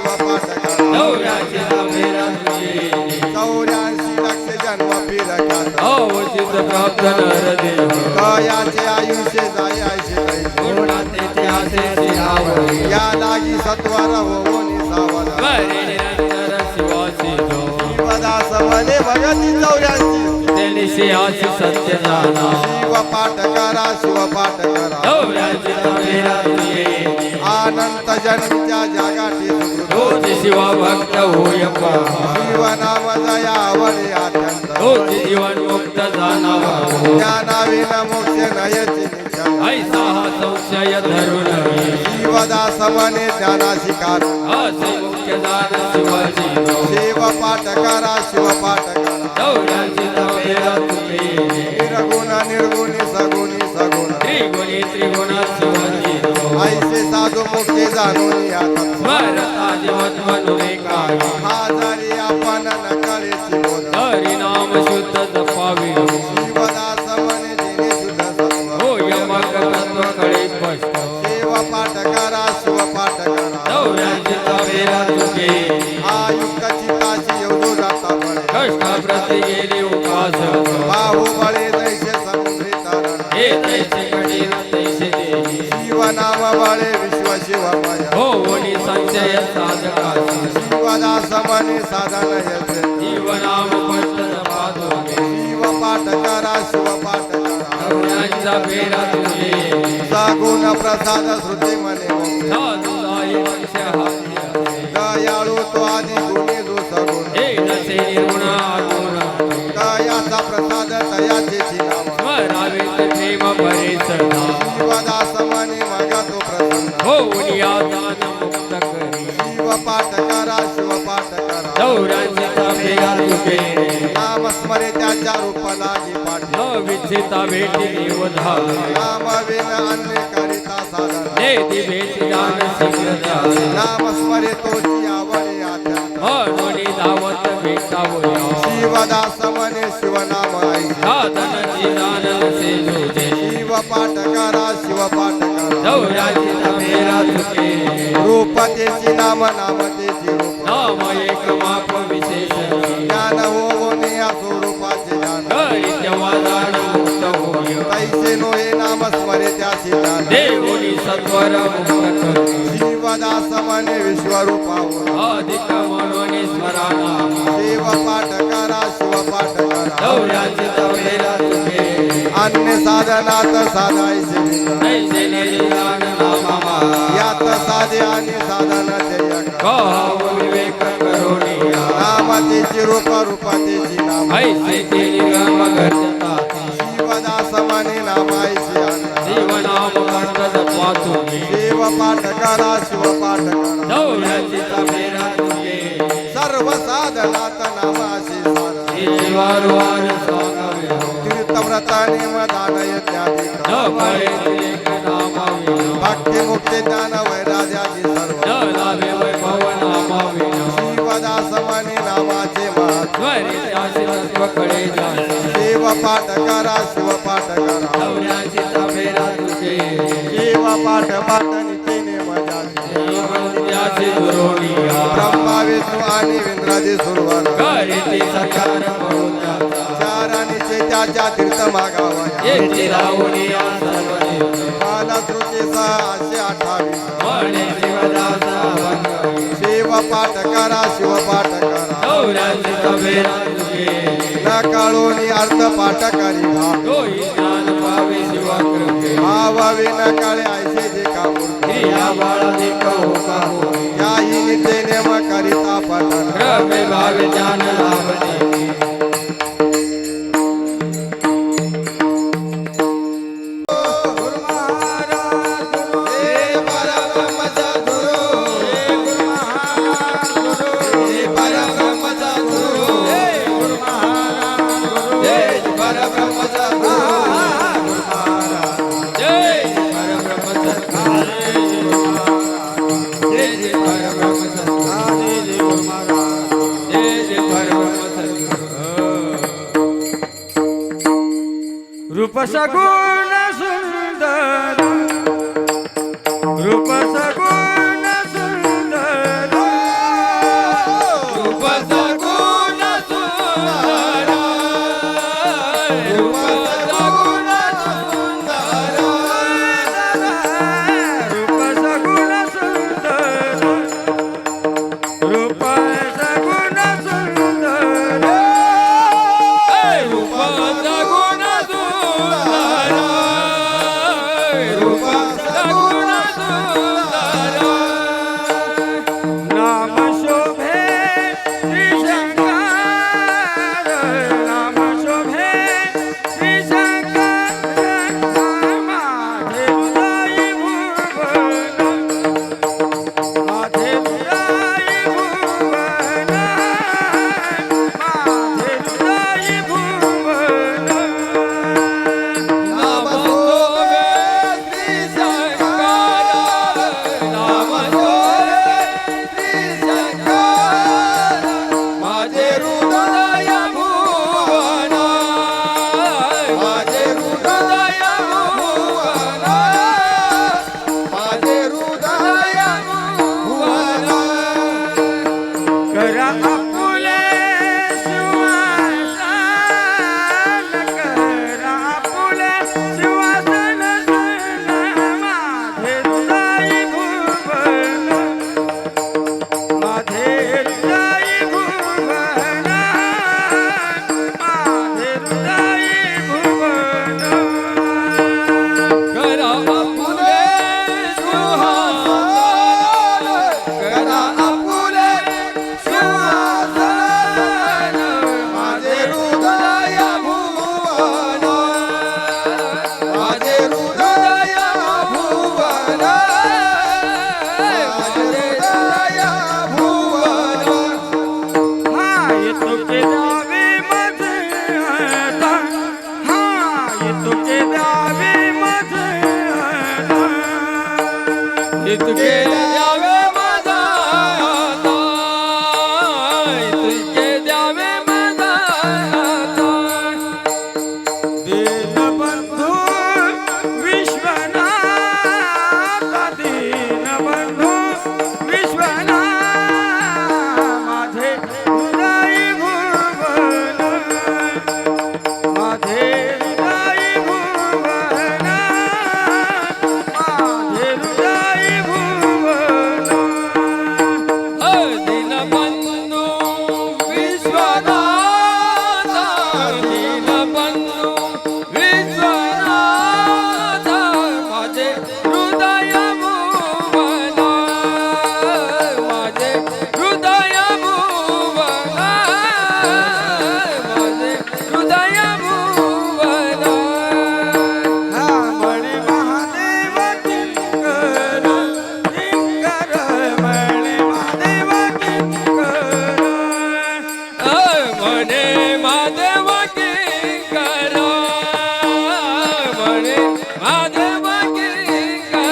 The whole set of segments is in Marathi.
शिवपाठ करा 84 लक्ष जन्म फिरकात उचित प्राप्त नरदेव कयाचे आयुष्य जाय आयशे गुणाते आसे शिरावरी या लागी सत्वर होऊन सावध वरे निरंतर शिवासी जो शिवदास म्हणे भगती 84 तेनिशी आसी सत्य जाना शिवपाठ करा शिवपाठ करा अनंत जन्मीच्या जगाटी रोज शिवा भक्त होय शिव नाम दयावरी अत्यंत रोज जीवन मुक्त जाणावा ज्ञानाविन मोक्ष नयची ऐसा हा संशय धरून शिवदास म्हणे ज्ञानाशी कार असे मुख्य दान शिवाजी शिवपाठ करा शिवपाठ करा निर्गुण निर्गुणी सगुणी सगुण त्रिगुणी त्रिगुण शिवाजी ऐसे साधू मुक्ती जाणून स्मरता जीवन मनुरे काय हाजारी आपण नकळेची बोध हरिनाम शुद्ध जपावी शिवदास म्हणे जिने शुद्ध सत्व हो यमक तत्व कळे स्पष्ट शिवपाठ करा शिवपाठ करा दौऱ्यांची तवेरा चुके आयुक्त चित्ताशी येऊ जाता बळे कष्ट प्रति गेली उपास बाहुबळे दैसे समुद्री तारण हे तैसे कठीण तैसे देही शिवनाम बळे विश्व शिवमय हो वनी संचय साधकासी शिवदास म्हणे साधन येते जीवनाम पट्ट जपादोगे शिवपाठ करा शिवपाठ करा दौऱ्यांचा फेरा तुझे सगुण प्रसाद श्रुती म्हणे साधू साई वंश हाती दयाळू तो आदि गुणी जो सगुण हे नसे निर्गुण आगुण कयाचा प्रसाद तयाचे नाम स्मरावे प्रेम भरे सदा शिवदास म्हणे मगा तो प्रसन्न हो उनिया दान मुक्त करी शिवपाठ करा शिवपाठ करा दौऱ्यांची तवेरा तुझे नाम स्मरे त्याच्या रूप लागी पाठ न विच्छिता भेटी देवधार नाम विन अन्य करिता साधन नेती भेटी दान शीघ्र द्यावे नाम स्मरे तोची आवडे अत्यंत म्हणून धावत भेटावया शिवदास म्हणे शिवनाम आई साधनाची दान नसे जोजे शिवपाठ करा शिवपाठ करा दौऱ्याची तवेरा चुके रूपतेची नाम नामतेची रूप नाम एक माप विशेष ज्ञान होऊन या स्वरूपाचे ज्ञान हरी तेव्हा दान मुक्त होय तैसे नोहे नाम स्मरे त्याची ज्ञान देवनी सत्वर मुक्त करी शिवदास म्हणे विश्वरूपावर अधिक म्हणून स्मराना शिवपाठ करा शिवपाठ करा दौऱ्याची तवेरा चुके अन्य साधनात साधायचे तैसे निर्दान नामा यात साधे आणि साधन ते एक कहाव विवेक करोनिया नामतेची रूप रूपतेची नाम ऐसे ते निगम गर्जता शिवदास म्हणे नामायची आन जीवनाम कंठ जपा तुम्ही शिवपाठ करा शिवपाठ करा दौऱ्याची तवेरा तुझे सर्व साधनात नामाशी साधन जीवारवार सांगावे हो तीर्थव्रत नेमदान यज्ञाधिक न पळे एक नामाविना भक्ती मुक्ती ज्ञान वैराग्याची सर्व न लाभे वैभव नामाविना शिवदास म्हणे नामाचे महत्व स्वरे त्याचे तत्व कळे जाणे शिवपाठ करा शिवपाठ करा दौऱ्याची तवेरा तुझे शिवपाठ पाठ नितीने मजाची जीवनत्याची दुरोनिया ब्रह्मा विष्णू आणि इंद्रादी सुरवर करीती सकार बहुत्याचा चारानीचे त्याच्या तीर्थ मागावया येती राहुनिया सर्व देव बालश्रुतीचा 828 म्हणे शिवदासा भंगवी शिवपाठ करा शिवपाठ करा दौऱ्याची तवेरा तुझे न काळोनी अर्थ पाठ करी तोही ज्ञान पावे शिवाकृपे भावावे न काळे ऐसे जे कामूर्ती क्रिया बाळाधिक होता होई त्याही नित्य नेम करिता पठन क्रमे भावे ज्ञान लाभते रूप सगुण सुंदर रूप सगुण सुंदर करा आपुले सिंहासन माझे हृदय भुवन माझे हृदय भुवन माझे हृदय भुवन हाँ ये तो के जावे मत आता हाँ ये तो के जावे मत आता इतके द्यावे माझा आता, इतके द्यावे माझा आता. दीनबंधू विश्वनाथ दीनबंधू विश्वनाथ माझे हृदय भुवन माझे हृदय भुवन माझे हृदय भुवन दीनबंधू विश्वनाथ, दीनबंधू विश्वनाथ माझे हृदय भुवन माझे हृदय भुवन माझे हृदय भुवन. मणि महादेव किंकर किंकर मणि महादेव किंकर मने माधव किंकर मने माधव किंकर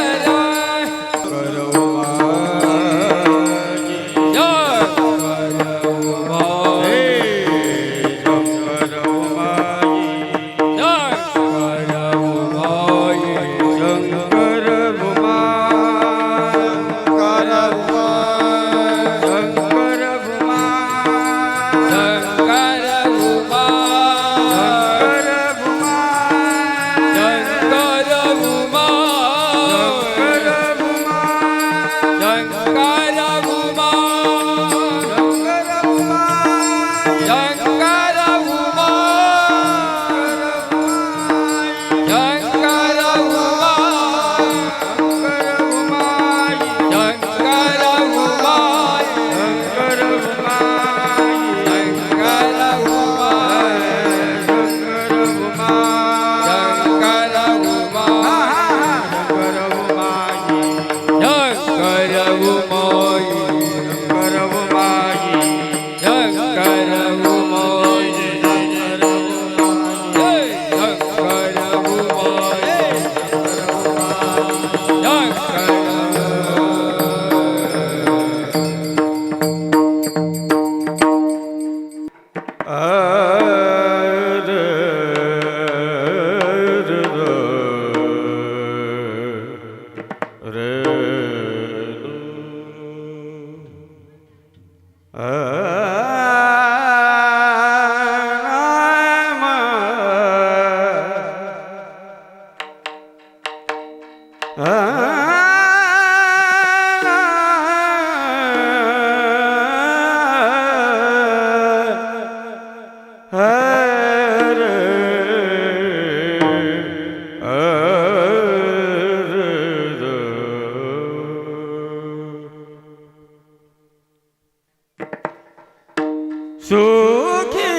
सुखी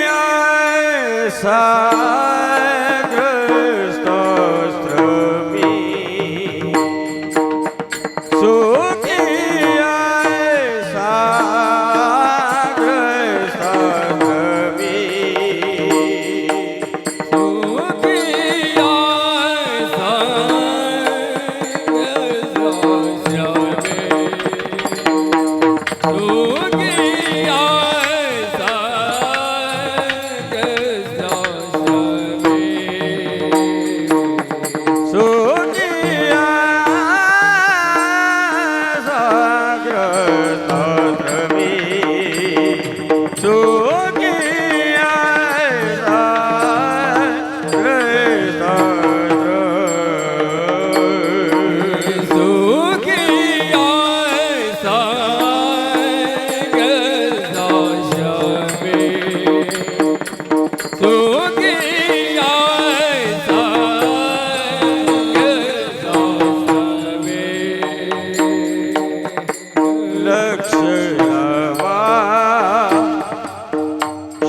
ऐसा ग्रस्तोस्त्र मी सुखी ऐसा ग्रस्तोस्त्र मी लक्ष लावा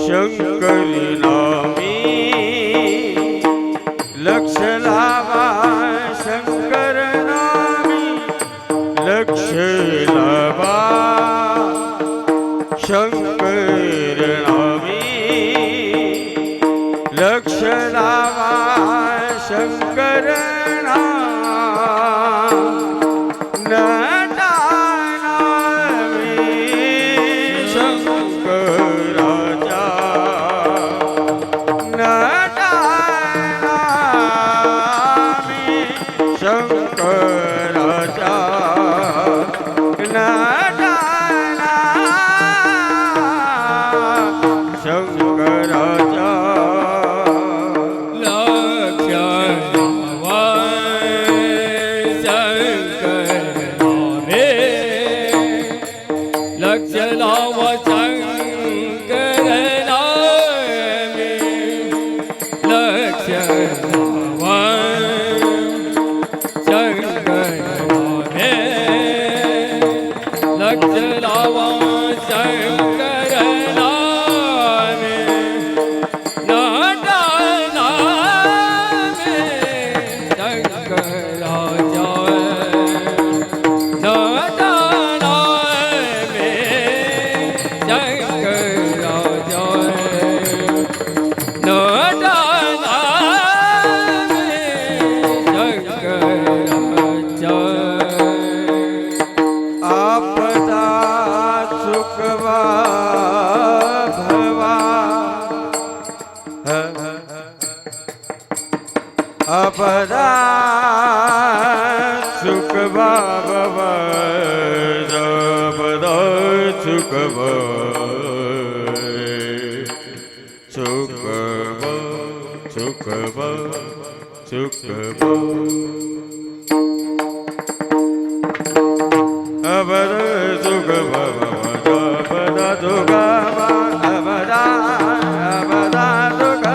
शंकरी नामी लक्ष लावा शंकर नामी लक्ष लावा शंकर नामी लक्ष लावा शंकर नामी शंकराचा नामी शंकराचा शंकराचा लक्ष लावा शंकर नामी लक्ष लावा शंकर नामी लक्ष लावा शंकर नामी नाटा नामी शंकराचा नाटा आपदा चुकवा भवा आपदा चुकवा भवा आपदा चुकवा चुकवा चुकवा चुकवा abada duga baba abada duga abada abada duga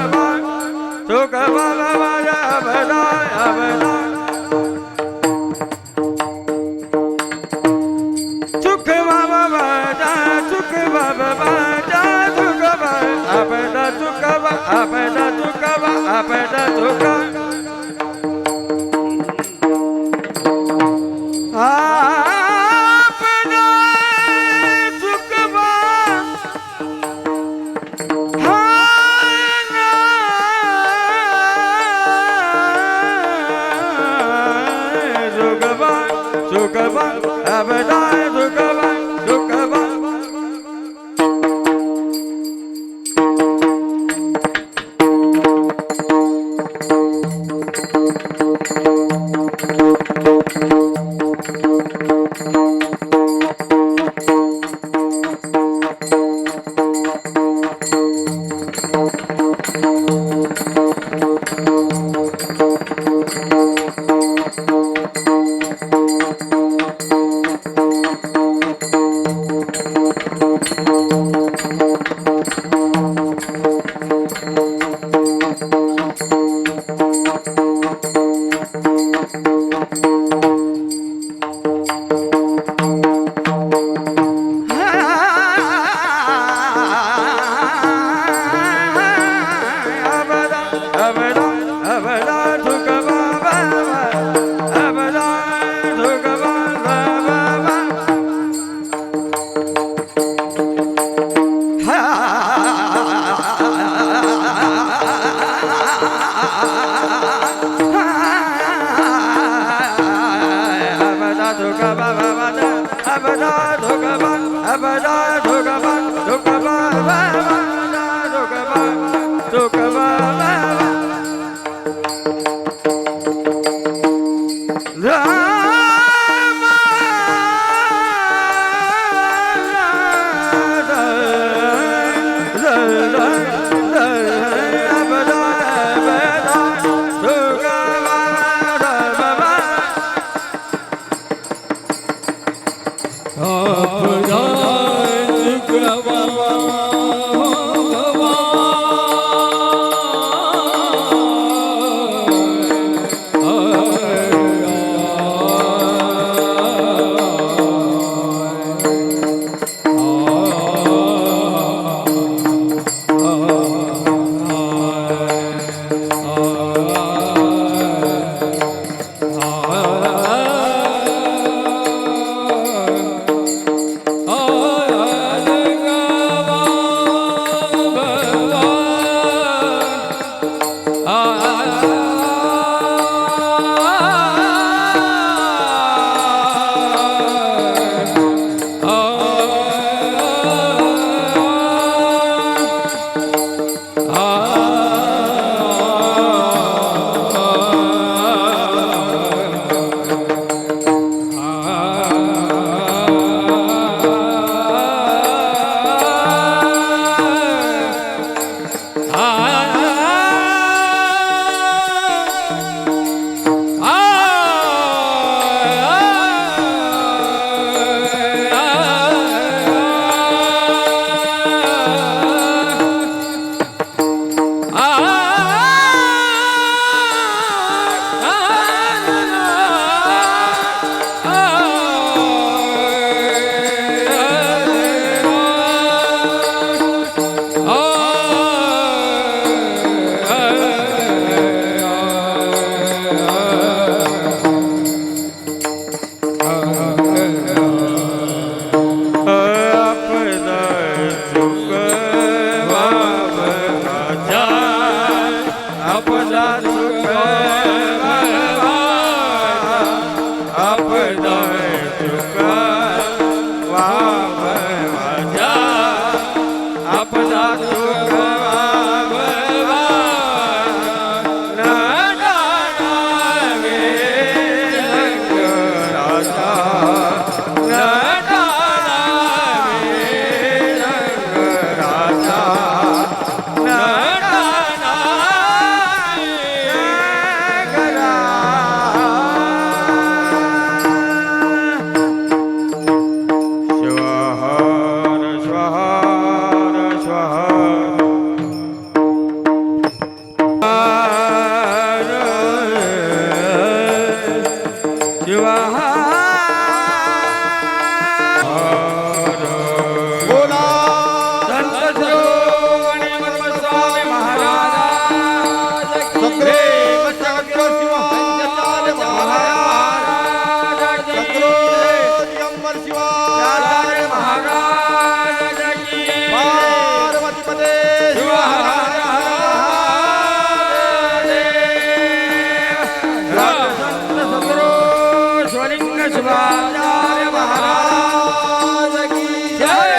baba abada abada duga baba duga baba duga baba abada duga abada duga abada duga Zugaba, abada, zugaba, zugaba. Shivacharya Maharaj की पार्वती पदे शिव हर हर संत सद्गुरु स्वलिंग शिवाचार्य महाराज की जय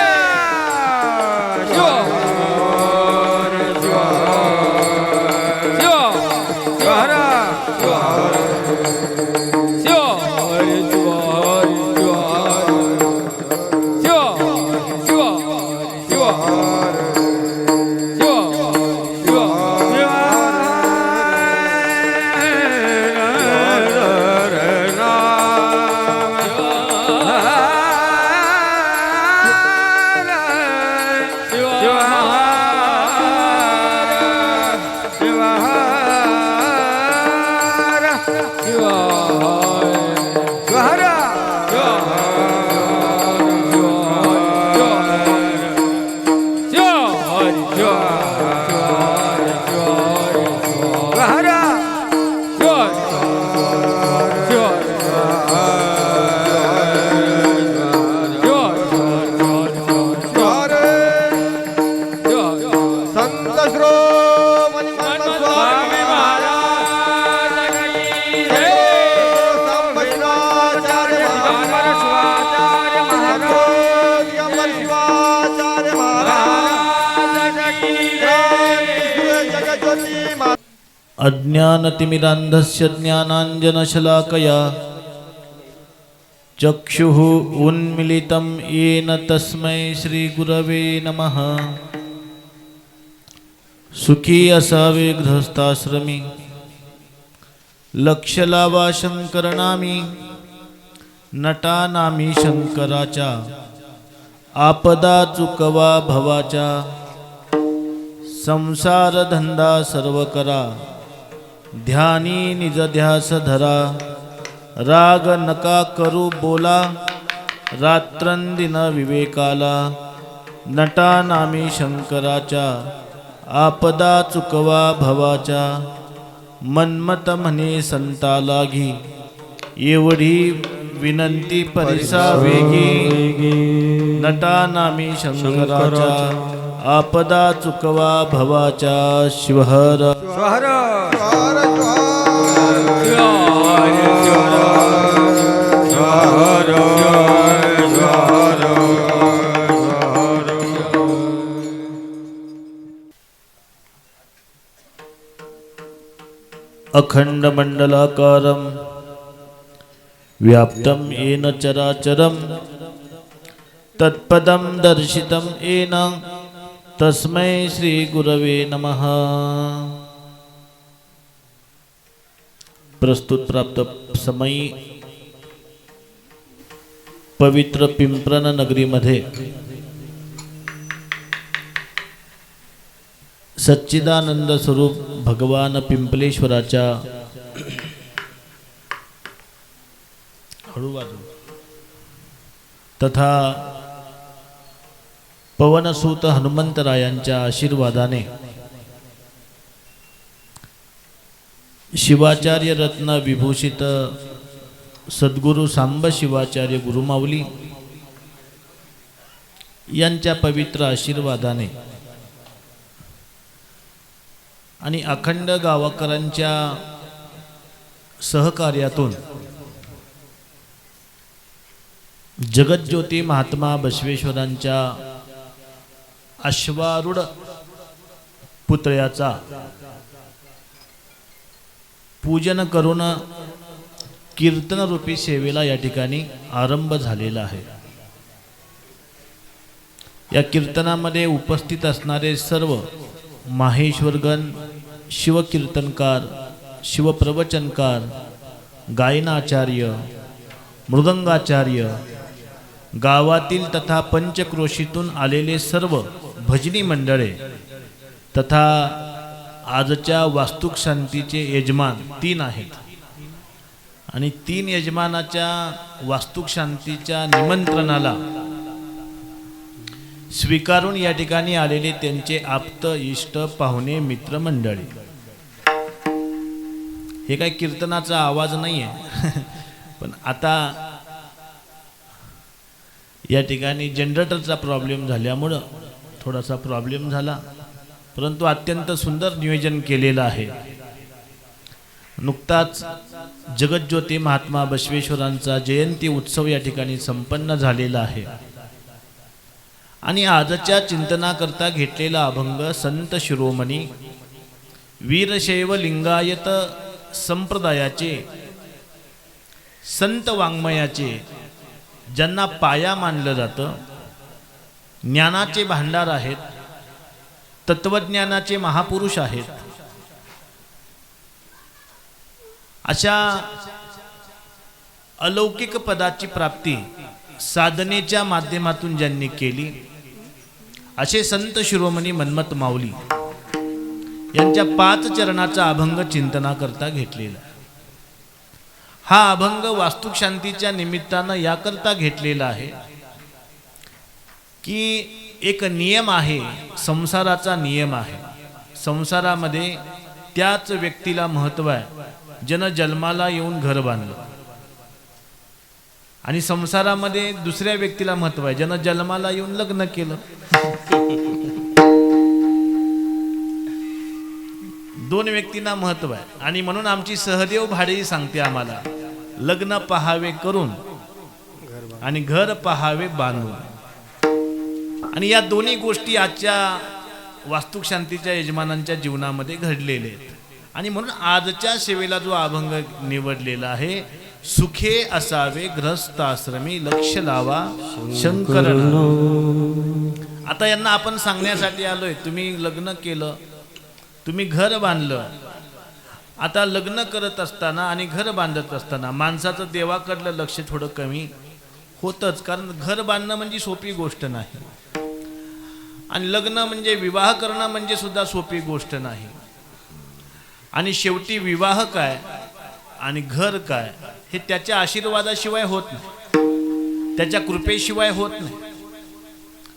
संत श्रोमणी स्वामी महाराज की जय शिवाचार्य शिवाचार्य महाराज शिवाचार्य महाराज जगज्योती अज्ञानतिमिरान्धस्य ज्ञानाञ्जनशलाकया चक्षुः उन्मिलितं येन तस्मै श्रीगुरवे नमः। सुखी असावे गृहस्थाश्रमी, लक्ष लावा शंकरनामी, नटानामी शंकराच्या, आपदा चुकवा भवाच्या, संसार धंदा सर्व करा, ध्यानी निज ध्यास धरा, राग नका करू बोला, रात्रंदिन विवेकाला, नटा नामी शंकराच्या, आपदा चुकवा भवाच्या, मनमत म्हणे संता लागी, एवढी विनंती परिसा वेगी, नटा नामी शंकराच्या, आपदा चुकवा भवाच्या, शिवहर स्वहर अखंडमंडलाकारं व्याप्तं येन चराचरं तत्पदं दर्शितं येन तस्मै श्री गुरवे नमः। प्रस्तुत प्राप्त समयी पवित्र पिंपरण नगरीमध्ये सच्चिदानंद स्वरूप भगवान पिंपलेश्वराच्या तथा पवनसूत हनुमंतरायांच्या आशीर्वादाने शिवाचार्य रत्न विभूषित सद्गुरु सांब शिवाचार्य गुरुमाऊली यांच्या पवित्र आशीर्वादाने आणि अखंड गावकरांच्या सहकार्यातून जगज्योती महात्मा बसवेश्वरांच्या अश्वारूढ पुतळ्याचा पूजन करून कीर्तनरूपी सेवेला या ठिकाणी आरंभ झालेला आहे। या कीर्तनामध्ये उपस्थित असणारे सर्व माहेश्वरगण, शिवकीर्तनकार, शिवप्रवचनकार, गायनाचार्य, मृदंगाचार्य, गावातील तथा पंचक्रोशीतून आलेले सर्व भजनी मंडळे तथा आजच्या वास्तुक शांतीचे यजमान 3 आहेत आणि 3 यजमानाच्या वास्तुक शांतीच्या निमंत्रणाला स्वीकारून या ठिकाणी आलेले त्यांचे आप्त, इष्ट, पाहुणे, मित्र मंडळी। हे काय कीर्तनाचा आवाज नाही आहे पण आता या ठिकाणी जनरेटरचा प्रॉब्लेम झाल्यामुळं थोडासा प्रॉब्लेम झाला, परंतु अत्यंत सुंदर नियोजन केलेलं आहे. नुकताच जगज्योती महात्मा बसवेश्वरांचा जयंती उत्सव या ठिकाणी संपन्न झालेला आहे आणि आजच्या चिंतनाकरता घेतलेला अभंग संत शिरोमणी वीरशैव लिंगायत संप्रदायाचे संत वाङ्मयाचे, ज्यांना पाया मानलं जातं, ज्ञानाचे भांडार आहेत, तत्वज्ञानाचे महापुरुष आहेत, अशा अलौकिक पदाची प्राप्ती साधनेच्या माध्यमातून ज्यांनी केली, असे संत शिरोमणी मन्मथ माऊली यांच्या 5 चरणाचा अभंग चिंतनाकरता घेतलेला. हा अभंग वास्तुशांतीच्या निमित्तानं याकरता घेतलेला आहे की एक नियम आहे, संसाराचा नियम आहे. संसारामध्ये त्याच व्यक्तीला महत्त्व आहे ज्यानं जन्माला येऊन घर बांधलं, आणि संसारामध्ये दुसऱ्या व्यक्तीला महत्त्व आहे ज्यानं जन्माला येऊन लग्न केलं. दोन व्यक्तींना महत्त्व आहे. आणि म्हणून आमची सहदेव भाडेही सांगते आम्हाला, लग्न पहावे करून आणि घर पहावे बांधून. आणि या दोन्ही गोष्टी आजच्या वास्तुशांतीच्या यजमानांच्या जीवनामध्ये घडलेल्या आहेत. आणि म्हणून आजच्या सेवेला जो अभंग निवडलेला आहे, सुखे असावे ग्रहस्थाश्रमी लक्ष लावा शंकर. आता यांना आपण सांगण्यासाठी आलोय, तुम्ही लग्न केलं, तुम्ही घर बांधलं. आता लग्न करत असताना आणि घर बांधत असताना माणसाचं देवाकडलं लक्ष थोडं कमी होतंच, कारण घर बांधणं म्हणजे सोपी गोष्ट नाही आणि लग्न म्हणजे विवाह करणं म्हणजे सुद्धा सोपी गोष्ट नाही. आणि शेवटी विवाह काय आणि घर काय हे त्याच्या आशीर्वादाशिवाय होत नाही, त्याच्या कृपेशिवाय होत नाही.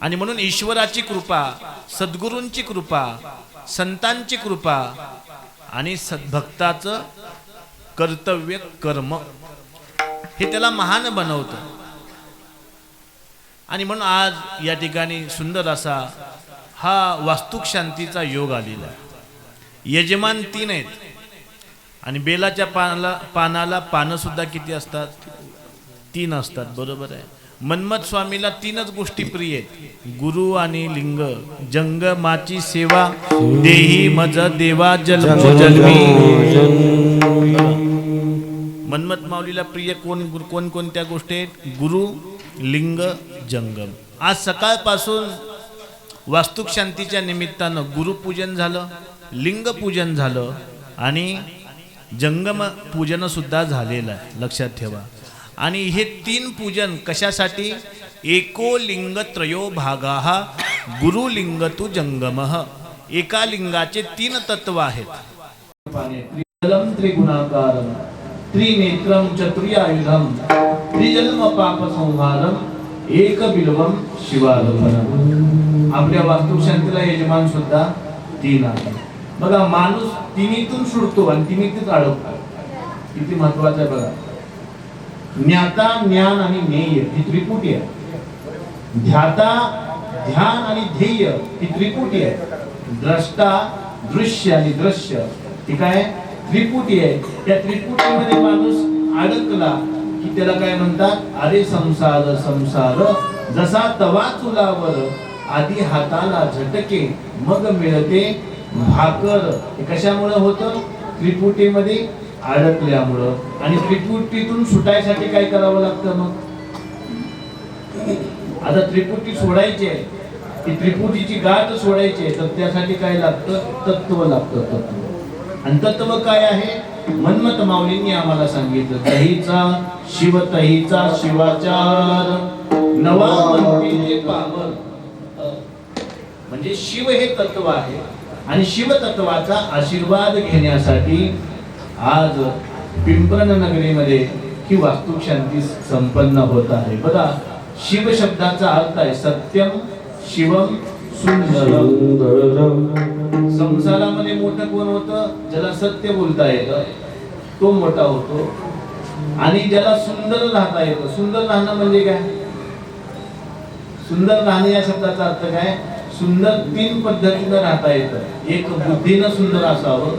आणि म्हणून ईश्वराची कृपा, सद्गुरूंची कृपा, संतांची कृपा आणि सद्भक्ताचं कर्तव्य कर्म हे त्याला महान बनवतं. आणि म्हणून आज या ठिकाणी सुंदर असा हा वास्तुक शांतीचा योग आलेला आहे. यजमान 3 आहेत आणि बेलाच्या पानाला पानं सुद्धा किती असतात? 3 असतात, बरोबर आहे. मन्मथ स्वामीला 3च गोष्टी प्रिय आहेत, गुरु आणि लिंग. जंगमाची सेवा देही मज देवा जन्मोजन्मी. मन्मथ माऊलीला प्रिय कोणत्या गोष्टी आहेत? गुरु, लिंग, जंगम. आज सकाळपासून वास्तुक शांतीच्या निमित्तानं गुरुपूजन झालं, लिंग पूजन झालं आणि जंगम पूजन सुद्धा झालेलं आहे, लक्षात ठेवा. आणि हे 3 पूजन कशासाठी? एको लिंग त्रयो भागाः गुरुलिंग तु जंगमः. एका लिंगाचे 3 तत्व आहेत. त्रिजलम त्रिगुणाकारम त्रिनेत्रम चतुर्यायुधम त्रिजन्म पाप संहारम एक बिल्वम शिवार्पणम. आपल्या वास्तुक शांतीला यजमान सुद्धा 3 आहे. बघा, माणूस 3तून सुटतो आणि 3तच अडकतो. किती महत्वाचं आहे बघा. ज्ञाता, ज्ञान आणि ज्ञेय ही त्रिपुटी आहे. ध्याता, ध्यान आणि ध्येय ही त्रिपुटी आहे. द्रष्टा, दृश्य आणि दृश्य ही काय त्रिपुटी आहे. त्या त्रिपुटीमध्ये माणूस अडकला की त्याला काय म्हणतात? अरे संसार संसार जसा तवा चुलावर आधी हाताला झटके मग मिळते भाकर. हे कशामुळे होतं? त्रिपुटीमध्ये अडकल्यामुळं. आणि त्रिपुटीतून सुटायसाठी काय करावं लागतं? मग आता त्रिपुटी सोडायची आहे, ती त्रिपुटीची गाठ सोडायची आहे, तर त्यासाठी काय लागतं? तत्व लागतं. तत्व. आणि तत्व काय आहे? मन्मथ माऊलींनी आम्हाला सांगितलं, तहीचा शिव तहीचा शिवाचार नवा मनते पावन. म्हणजे शिव हे तत्व आहे आणि शिव तत्वाचा आशीर्वाद घेण्यासाठी आज पिंपरण नगरीमध्ये ही वास्तुक शांती संपन्न होत आहे. बघा, शिव शब्दाचा अर्थ आहे सत्यम शिवम सुंदरम. संसारामध्ये मोठं कोण होतं? ज्याला सत्य बोलता येतं तो मोठा होतो आणि ज्याला सुंदर राहता येतं. सुंदर राहणं म्हणजे काय? सुंदर राहणे या शब्दाचा अर्थ काय? सुंदर तीन पद्धतीनं राहता येतं. एक बुद्धीनं सुंदर असावं,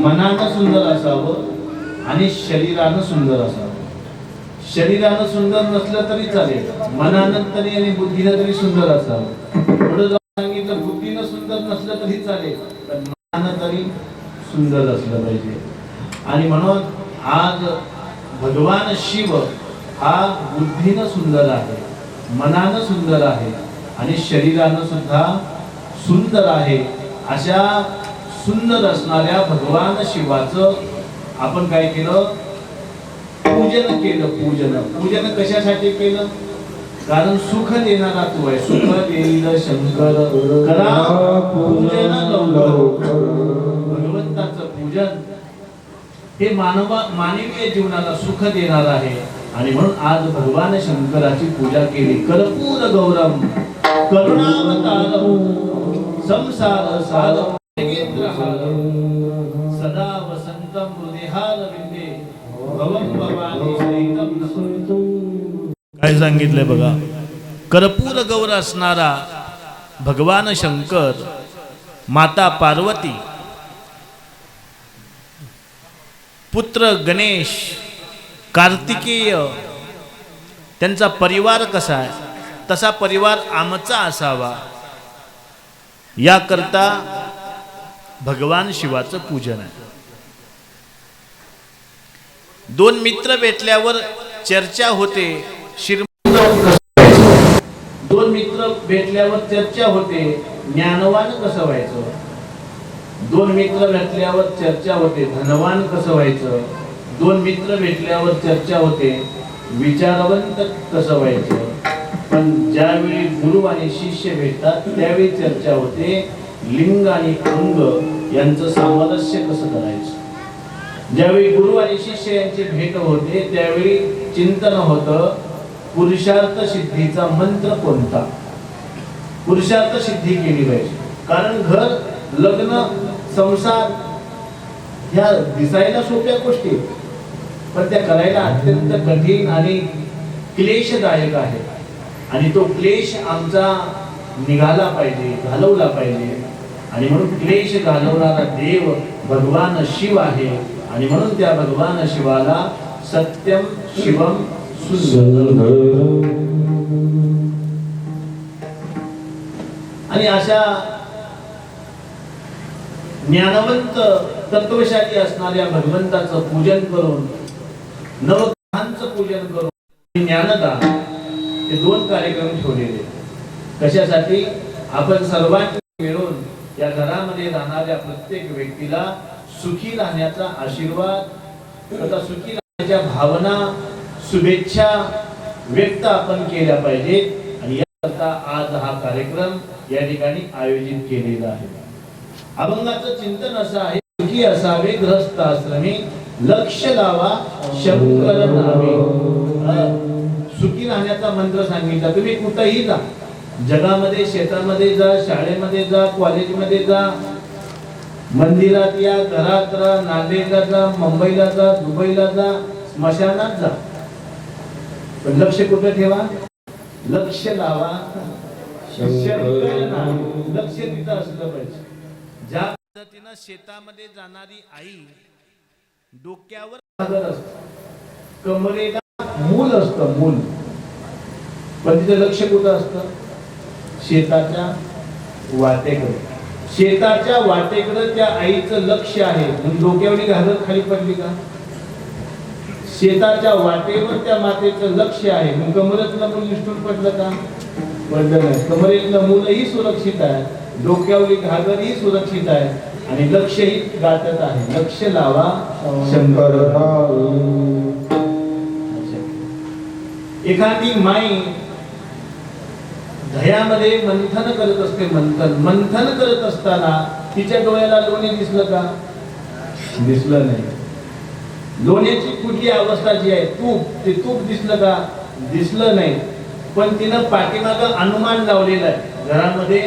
मनानं सुंदर असावं आणि शरीरानं सुंदर असावं. शरीरानं सुंदर नसलं तरी चालेल, मनानं तरी आणि बुद्धीनं तरी सुंदर असावं. पुढे जाऊन सांगितलं बुद्धीनं सुंदर नसलं तरी चालेल, पण मनानं तरी सुंदर असलं पाहिजे. आणि म्हणून आज भगवान शिव हा बुद्धीनं सुंदर आहे, मनानं सुंदर आहे आणि शरीरानं सुद्धा सुंदर आहे. अशा सुंदर असणाऱ्या भगवान शिवाचं आपण काय केलं? पूजन केलं. पूजन कशासाठी केलं? कारण सुख देणारा तू आहे. सुख देईल शंकर करा पूजन लवकर. भगवंताचं पूजन हे मानवीय जीवनाला सुख देणार आहे. आणि म्हणून आज भगवान शंकराची पूजा केली. कर्पूर गौरम करुणावतारम संसार सारम सदा वसंतम हृदयाल विंदे भवम भवानी सहितम नमः. काय सांगितलंय बघा? कर्पूर गौर असणारा भगवान शंकर, माता पार्वती, पुत्र गणेश, कार्तिकेय, त्यांचा परिवार कसा आहे तसा परिवार आमचा असावा याकरता भगवान शिवाचं पूजन आहे. दोन मित्र भेटल्यावर चर्चा होते. दोन मित्र भेटल्यावर चर्चा होते ज्ञानवान कसं व्हायचं. दोन मित्र भेटल्यावर चर्चा होते धनवान कसं व्हायचं. दोन मित्र भेटल्यावर चर्चा होते विचारवंत कसं व्हायचं. पण ज्यावेळी गुरु आणि शिष्य भेटतात त्यावेळी चर्चा होते लिंग आणि अंग यांचं सामरस्य कसं करायचं. ज्यावेळी गुरु आणि शिष्य यांची भेट होते त्यावेळी चिंतन होतं पुरुषार्थ सिद्धीचा मंत्र कोणता. पुरुषार्थ सिद्धी केली पाहिजे. कारण घर, लग्न, संसार ह्या दिसायला सोप्या गोष्टी पण त्या करायला अत्यंत कठीण आणि क्लेशदायक आहे. आणि तो क्लेश आमचा निघाला पाहिजे, घालवला पाहिजे. आणि म्हणून क्लेश घालवणारा देव भगवान शिव आहे. आणि म्हणून त्या भगवान शिवाला सत्यम शिवम सुंदर. आणि अशा ज्ञानवंत तत्वशाली असणाऱ्या भगवंताचं पूजन करून, नवग्रहांचं पूजन करून ज्ञानदान हे दोन कार्यक्रम ठेवलेले. कशासाठी? आपण सर्वांनी मिळून या घरामध्ये राहणाऱ्या प्रत्येक व्यक्तीला सुखी राहण्याचा आशीर्वाद तथा सुखी राहण्याच्या भावना, शुभेच्छा व्यक्त आपण केल्या पाहिजेत. आणि याकरता आज हा कार्यक्रम या ठिकाणी आयोजित केलेला आहे. अभंगाचं चिंतन असं आहे सुखी असावे गृहस्थ आश्रमी लक्ष लावा शंकर नामे. सुखी राहण्याचा मंत्र सांगितला. तुम्ही कुठेही जा, जगामध्ये, शेतामध्ये जा, शाळेमध्ये जा, कॉलेजमध्ये जा, मंदिरात या, घरात राहा, नांदेडला जा, मुंबईला जा, दुबईला जा, स्मशानात जा, पण लक्ष कुठे ठेवा? लक्ष लावा शंकर नामे. लक्ष तिथं असलं पाहिजे. ज्या पद्धतीनं शेतामध्ये जाणारी आई डोक्यावर घागर असतं, कमरेला मूल असतं, मूल, पण तिचं लक्ष कुठं असतं? शेताच्या वाटेकडे. शेताच्या वाटेकडे त्या आईचं लक्ष आहे. डोक्यावरची घागर खाली पडली का? शेताच्या वाटेवर त्या मातेचं लक्ष आहे. मग कमरेतलं मूल निष्ठून पडलं का? पडलं नाही. कमरेतलं मूलही सुरक्षित आहे, डोक्यावरील घागरही सुरक्षित आहे आणि लक्षही गाठत आहे. लक्ष लावा शंकर. एखादी माई दह्यामध्ये मंथन करत असते. मंथन करत असताना तिच्या डोळ्याला लोणी दिसलं का? दिसलं नाही. लोण्याची कुठली अवस्था जी आहे, तूप, ते तूप दिसलं का? दिसलं नाही. पण तिनं पाठीमागं अनुमान लावलेला आहे. घरामध्ये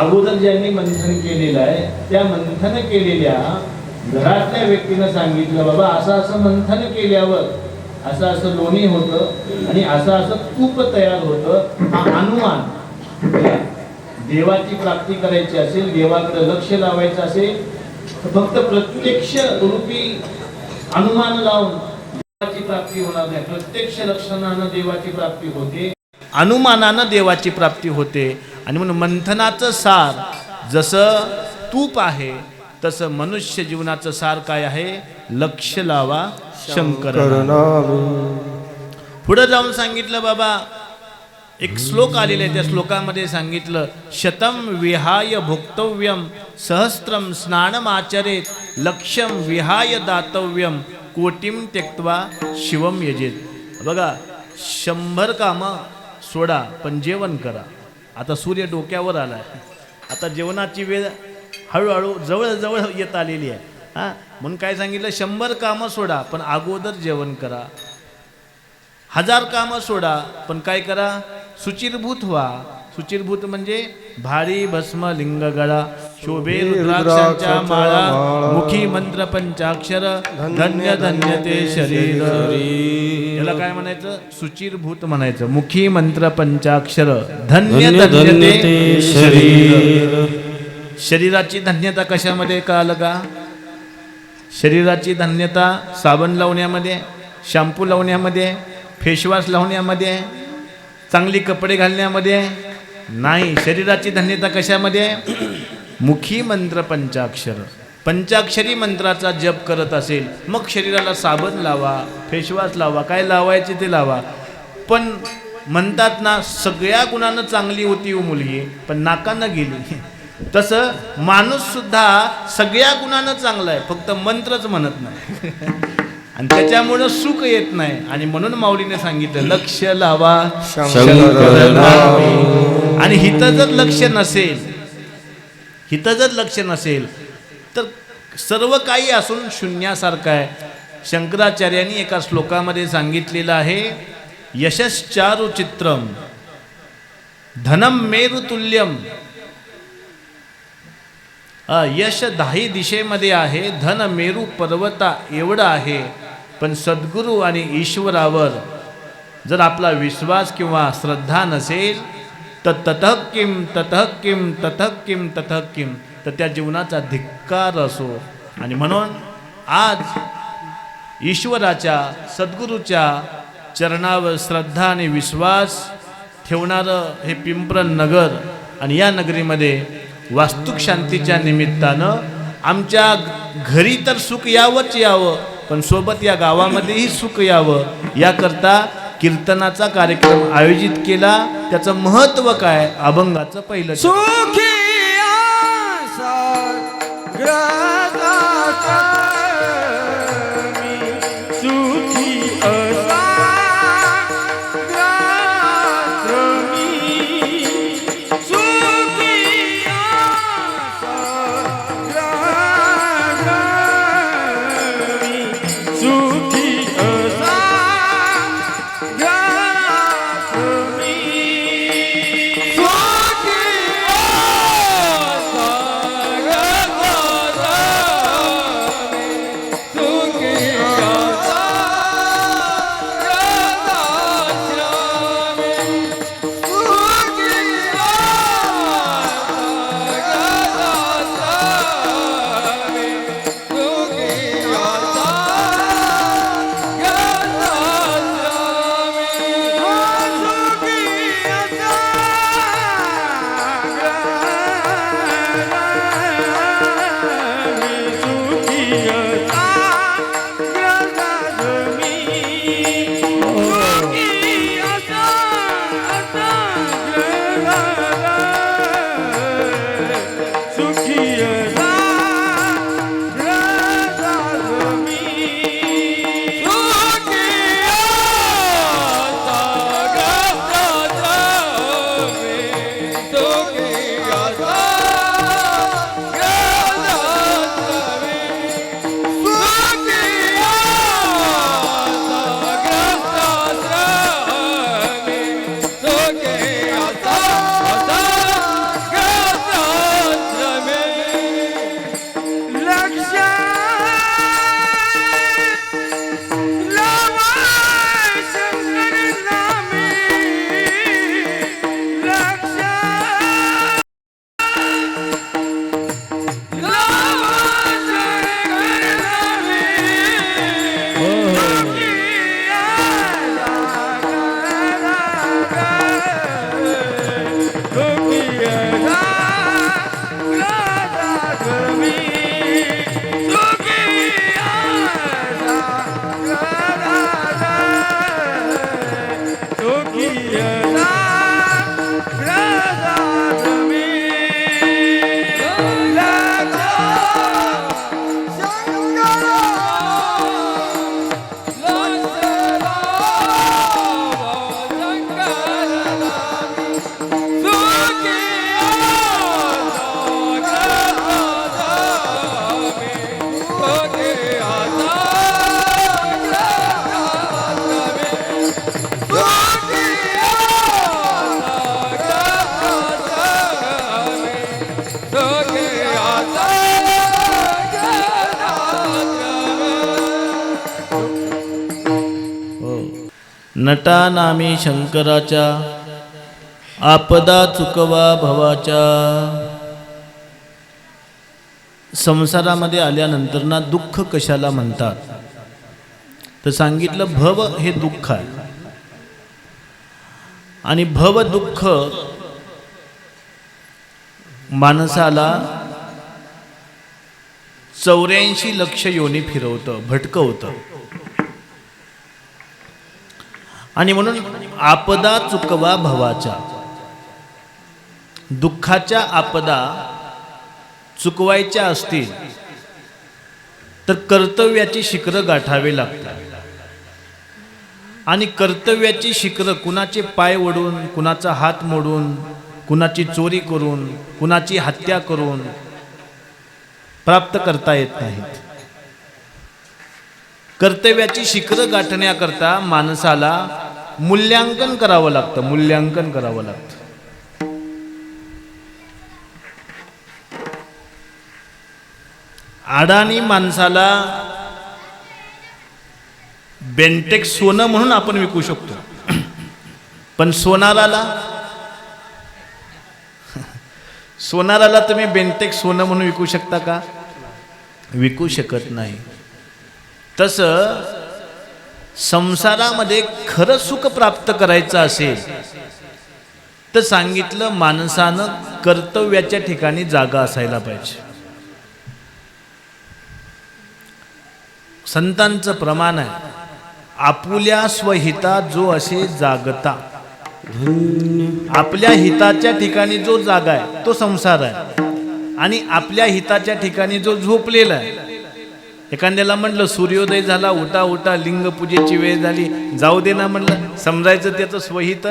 अगोदर ज्यांनी मंथन केलेलं आहे त्या मंथन केलेल्या घरातल्या व्यक्तीनं सांगितलं बाबा असं असं मंथन केल्यावर असं असं लोणी होतं आणि असं असं तूप तयार होतं. हा अनुमान. देवाची प्राप्ती करायची असेल, देवाकडे लक्ष लावायचं असेल तर फक्त प्रत्यक्ष रूपी अनुमान लावून देवाची प्राप्ती होणार नाही. प्रत्यक्ष लक्षणानं देवाची प्राप्ती होते, अनुमानानं देवाची प्राप्ती होते. आणि म्हणून मंथनाचं सार जसं तूप आहे तसं मनुष्य जीवनाचं सार काय आहे? लक्ष लावा शंकर. पुढे जाऊन सांगितलं बाबा, एक श्लोक आलेला आहे, त्या श्लोकामध्ये सांगितलं शतम विहाय भोक्तव्यम सहस्त्रम स्नानमाचरेत लक्ष्यम विहाय दातव्यम कोटीम त्यक्त्वा शिवम यजेत. बघा, 100 कामं सोडा पण जेवण करा. आता सूर्य डोक्यावर आलाय, आता जेवणाची वेळ हळूहळू जवळ येत आलेली आहे. हां, म्हणून काय सांगितलं? 100 कामं सोडा पण अगोदर जेवण करा. 1000 कामं सोडा पण काय करा? सुचिरभूत व्हा. सुचिरभूत म्हणजे भारी भस्म लिंग गळा, शोभे रुद्राक्षांच्या माळा, मुखी मंत्र पंचाक्षर, धन्य धन्य ते शरीर. याला काय म्हणायचं? सुचिरभूत म्हणायचं. मुखी मंत्र पंचाक्षर, धन्य धन्य ते शरीर. शरीराची धन्यता कशामध्ये कळालं का? शरीराची धन्यता साबण लावण्यामध्ये, शॅम्पू लावण्यामध्ये, फेसवॉश लावण्यामध्ये, चांगली कपडे घालण्यामध्ये नाही. शरीराची धन्यता कशामध्ये? मुखी मंत्र पंचाक्षर. पंचाक्षरी मंत्राचा जप करत असेल मग शरीराला साबण लावा, फेसवॉश लावा, काय लावायचे ते लावा. पण म्हणतात ना, सगळ्या गुणानं चांगली होती हो मुलगी पण नाकानं गेली. तसं माणूस सुद्धा सगळ्या गुणानं चांगला आहे, फक्त मंत्रच म्हणत नाही. आणि त्याच्यामुळं सुख येत नाही. आणि म्हणून माऊलीने सांगितलं लक्ष लावा शंकर नामी. आणि हिथं जर लक्ष नसेल तर सर्व काही असून शून्यासारखं आहे. शंकराचार्यांनी एका श्लोकामध्ये सांगितलेलं आहे यशश्चारु चित्रम धनम मेरुतुल्यम. यश 10 दिशेमध्ये आहे, धन मेरू पर्वता एवढं आहे. पण सद्गुरू आणि ईश्वरावर जर आपला विश्वास किंवा श्रद्धा नसेल तर ततः किम ततः किम ततः किम ततः किम, तर त्या जीवनाचा धिक्कार असो. आणि म्हणून आज ईश्वराच्या सद्गुरूच्या चरणावर श्रद्धा आणि विश्वास ठेवणारं हे पिंपरण नगर. आणि या नगरीमध्ये वास्तुक शांतीच्या निमित्तानं आमच्या घरी तर सुख यावंच यावं, पण सोबत या गावामध्येही सुख यावं याकरता कीर्तनाचा कार्यक्रम आयोजित केला. त्याचं महत्त्व काय? अभंगाचं पहिलं सुखी नटा नामी शंकराच्या आपदा चुकवा भवाच्या. संसारामध्ये आल्यानंतर ना दुःख कशाला म्हणतात तर सांगितलं भव हे दुःख आहे आणि भव दुःख माणसाला 84 लक्ष योनी फिरवतं, भटकवतं. आणि म्हणून आपदा चुकवा भवाच्या, दुःखाच्या आपदा चुकवायच्या असतील तर कर्तव्याची शिखरं गाठावी लागतात. आणि कर्तव्याची शिखरं कुणाचे पाय ओढून, कुणाचा हात मोडून, कुणाची चोरी करून, कुणाची हत्या करून प्राप्त करता येत नाहीत. कर्तव्याची शिखरं गाठण्याकरता माणसाला मूल्यांकन करावं लागतं, मूल्यांकन करावं लागतं. अडाणी माणसाला बेंटेक्स सोनं म्हणून आपण विकू शकतो, पण सोनाराला तुम्ही बेंटेक्स सोनं म्हणून विकू शकता का? विकू शकत नाही. तसं संसारामध्ये खरं सुख प्राप्त करायचं असेल तर सांगितलं माणसानं कर्तव्याच्या ठिकाणी जागा असायला पाहिजे. संतांचं प्रमाण आहे, आपुल्या स्वहिता जो असे जागता. आपल्या हिताच्या ठिकाणी जो जागा आहे तो संसार आहे आणि आपल्या हिताच्या ठिकाणी जो झोपलेला आहे. एखाद्याला म्हटलं सूर्योदय झाला, उठा उठा, लिंग पूजेची वेळ झाली, जाऊ दे ना म्हणलं, समजायचं त्याचं स्वहित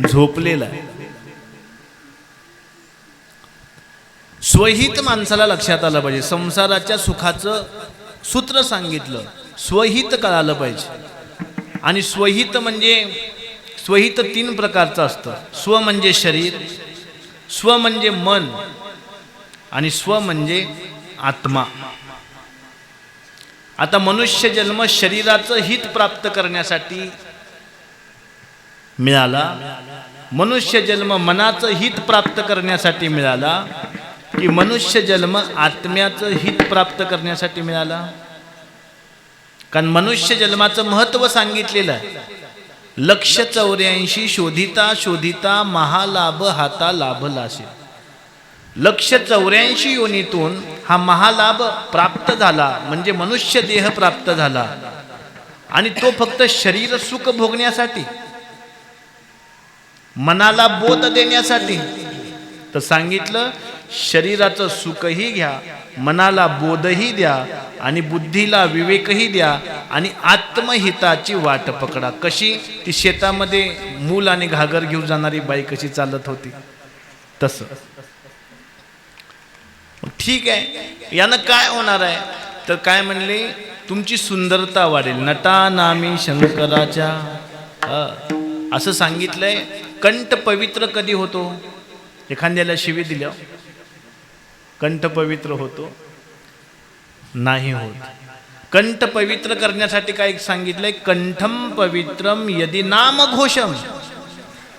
झोपलेलं आहे. स्वहित माणसाला लक्षात आलं पाहिजे. संसाराच्या सुखाचं सूत्र सांगितलं, स्वहित कळालं पाहिजे. आणि स्वहित म्हणजे, स्वहित 3 प्रकारचं असतं. स्व म्हणजे शरीर, स्व म्हणजे मन आणि स्व म्हणजे आत्मा. आता मनुष्य जन्म शरीराचं हित प्राप्त करण्यासाठी मिळाला, मनुष्य जन्म मनाचं हित प्राप्त करण्यासाठी मिळाला, की मनुष्य जन्म आत्म्याचं हित प्राप्त करण्यासाठी मिळाला? कारण मनुष्य जन्माचं महत्त्व सांगितलेलं आहे. लक्ष 84 शोधिता शोधिता महालाभ हाता लाभलाशे. लक्ष 84 योनीतून हा महालाभ प्राप्त झाला, म्हणजे मनुष्य देह प्राप्त झाला. आणि तो फक्त शरीर सुख भोगण्यासाठी, मनाला बोध देण्यासाठी. तर सांगितलं शरीराचं सुखही घ्या, मनाला बोधही द्या आणि बुद्धीला विवेकही द्या आणि आत्महिताची वाट पकडा. कशी? ती शेतामध्ये मूल आणि घागर घेऊन जाणारी बाई कशी चालत होती तसं. ठीक आहे, यानं काय होणार आहे तर काय म्हणले, तुमची सुंदरता वाढेल. नटा नामी शंकराच्या, असं सांगितलंय. कंठ पवित्र कधी होतो? एखाद्याला शिवी दिल्या कंठ पवित्र होतो? नाही होत. कंठ पवित्र करण्यासाठी काय सांगितलंय? कंठम पवित्रम यदि नामघोषम.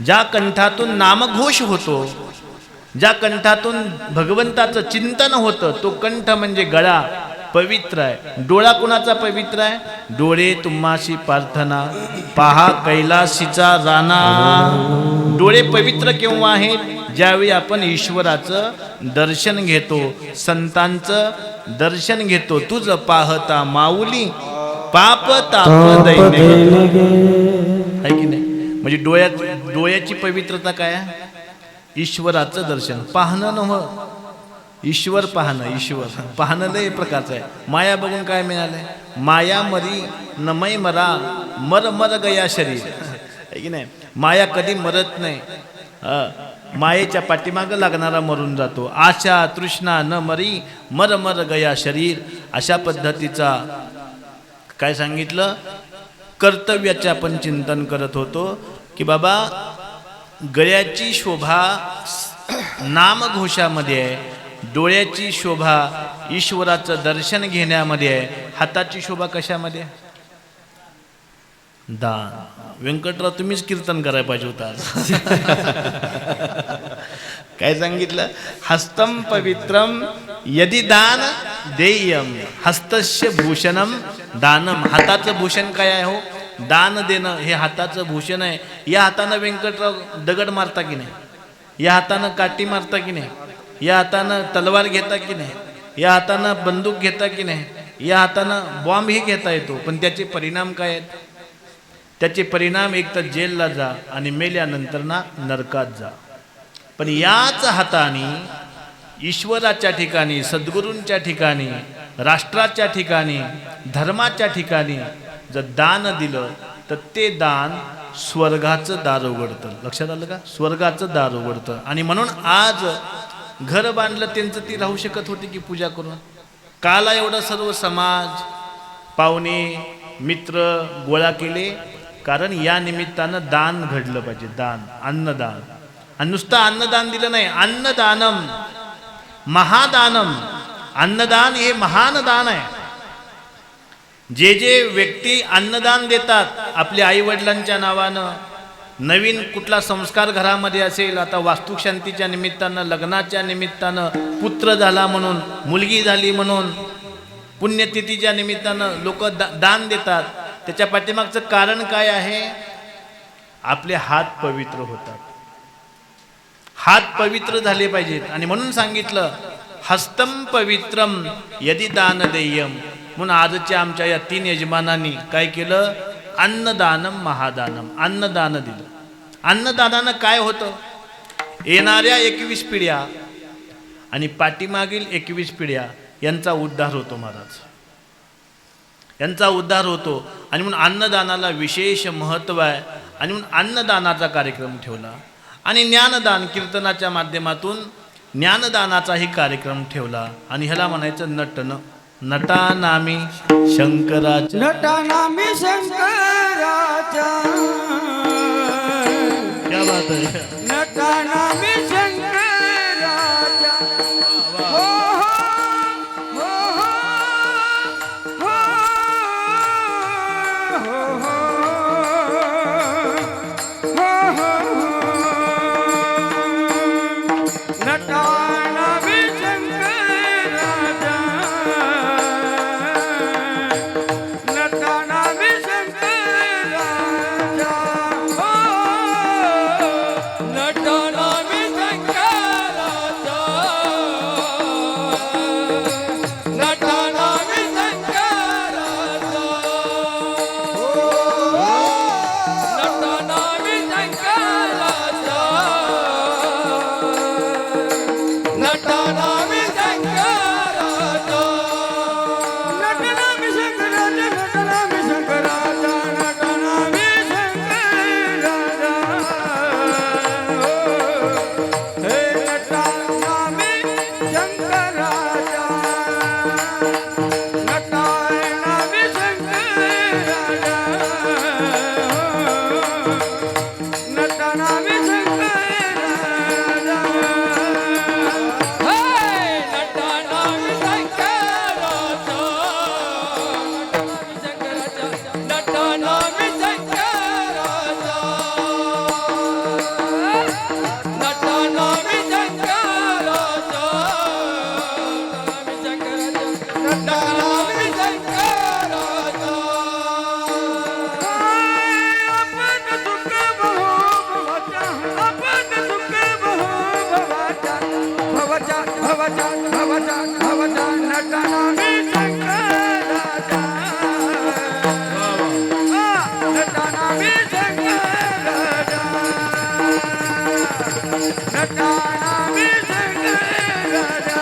ज्या कंठातून नामघोष होतो, ज्या कंठातून भगवंताचं चिंतन होतं, तो कंठ म्हणजे गळा पवित्र आहे. डोळा कुणाचा पवित्र आहे? डोळे तुम्हाशी प्रार्थना पहा कैलासीचा राणा. डोळे पवित्र केव्हा आहेत? ज्यावेळी आपण ईश्वराचं दर्शन घेतो, संतांचं दर्शन घेतो. तुझं पाहता माऊली पाप ताप दैने आहे की नाही? म्हणजे डोळ्याची पवित्रता काय आहे? ईश्वराचं दर्शन पाहणं नव्हतं, ईश्वर पाहणं. ईश्वर पाहणं लय प्रकारचं आहे. माया बघून काय मिळालंय? माया मरी नमय मरा, मर मर गया शरीर आहे की नाही? माया कधी मरत नाही. मायेच्या पाठीमागं लागणारा मरून जातो. आशा तृष्णा न मरी, मर मर गया शरीर. अशा पद्धतीचा काय सांगितलं? कर्तव्याचे आपण चिंतन करत होतो की बाबा गळ्याची शोभा नामघोषामध्ये आहे, डोळ्याची शोभा ईश्वराचं दर्शन घेण्यामध्ये आहे, हाताची शोभा कशामध्ये? दान. व्यंकटराव तुम्हीच कीर्तन करायला पाहिजे होतं आज. काय सांगितलं? हस्तम पवित्रम यदि दान देयम हस्तस्य भूषणम दानम. हाताचं भूषण काय आहे हो? दान देणं हे हाताचं भूषण आहे. या हातानं व्यंकटराव दगड मारता की नाही? या हातानं काठी मारता की नाही? या हातानं तलवार घेता की नाही? या हातानं बंदूक घेता की नाही? या हातानं बॉम्बही घेता येतो. पण त्याचे परिणाम काय आहेत? त्याचे परिणाम एक तर जेलला जा आणि मेल्यानंतर ना नरकात जा. पण याच हाताने ईश्वराच्या ठिकाणी, सद्गुरूंच्या ठिकाणी, राष्ट्राच्या ठिकाणी, धर्माच्या ठिकाणी जर दान दिलं तर ते दान स्वर्गाचं दार उघडतं. लक्षात आलं का? स्वर्गाचं दार उघडतं. आणि म्हणून आज घर बांधलं त्यांचं, ती राहू शकत होती की पूजा करून? काला एवढं सर्व समाज, पाहुणे, मित्र गोळा केले? कारण या निमित्तानं दान घडलं पाहिजे. दान, अन्नदान. आणि नुसतं अन्नदान दिलं नाही, अन्नदानम महादानम. अन्नदान हे महान दान आहे. जे जे व्यक्ती अन्नदान देतात आपल्या आईवडिलांच्या नावानं, नवीन कुठला संस्कार घरामध्ये असेल, आता वास्तुशांतीच्या निमित्तानं, लग्नाच्या निमित्तानं, पुत्र झाला म्हणून, मुलगी झाली म्हणून, पुण्यतिथीच्या निमित्तानं लोक दान देतात. त्याच्या पाठीमागचं कारण काय आहे? आपले हात पवित्र होतात. हात पवित्र झाले पाहिजेत. आणि म्हणून सांगितलं हस्तम पवित्रम यदि दान देयम. म्हणून आजच्या आमच्या या 3 यजमानांनी काय केलं? अन्नदानम महादानम. अन्नदान दिलं. अन्नदानानं काय होतं? येणाऱ्या 21 पिढ्या आणि पाठीमागील 21 पिढ्या यांचा उद्धार होतो महाराज. यांचा उद्धार होतो. आणि म्हणून अन्नदानाला विशेष महत्त्व आहे. आणि म्हणून अन्नदानाचा कार्यक्रम ठेवला. आणि ज्ञानदान कीर्तनाच्या माध्यमातून ज्ञानदानाचाही कार्यक्रम ठेवला. आणि ह्याला म्हणायचं नटन. नटानामी शंकराच्या. नटानामी शंकराच्या. क्या बात आहे. नटानामी शंकराच्या. हो हो हो हो हो हो नटानामी शंकराच्या. नटानामी शंकराच्या. हो नटनामी शंकराचा. नटनामी शंकराचा. नटनामी शंकराचा. नटनामी शंकराचा. नटनामी शंकराच्या. नटनामी शंकराच्या. नटनामी शंकराच्या. हे नटनामी शंकराच्या. नटनामी शंकराच्या. नटनामी शंकराच्या. हे नटनामी शंकराचा. नटनामी शंकराचा. नटनामी शंकराचा. नटनामी शंकराचा. आपण सुख भवो भवाच्या. आपण सुख भवो भवाच्या. भवाच्या भवाच्या भवाच्या भवाच्या. नटनामी शंकराच्या. नटनामी शंकराच्या. नटनामी शंकराच्या.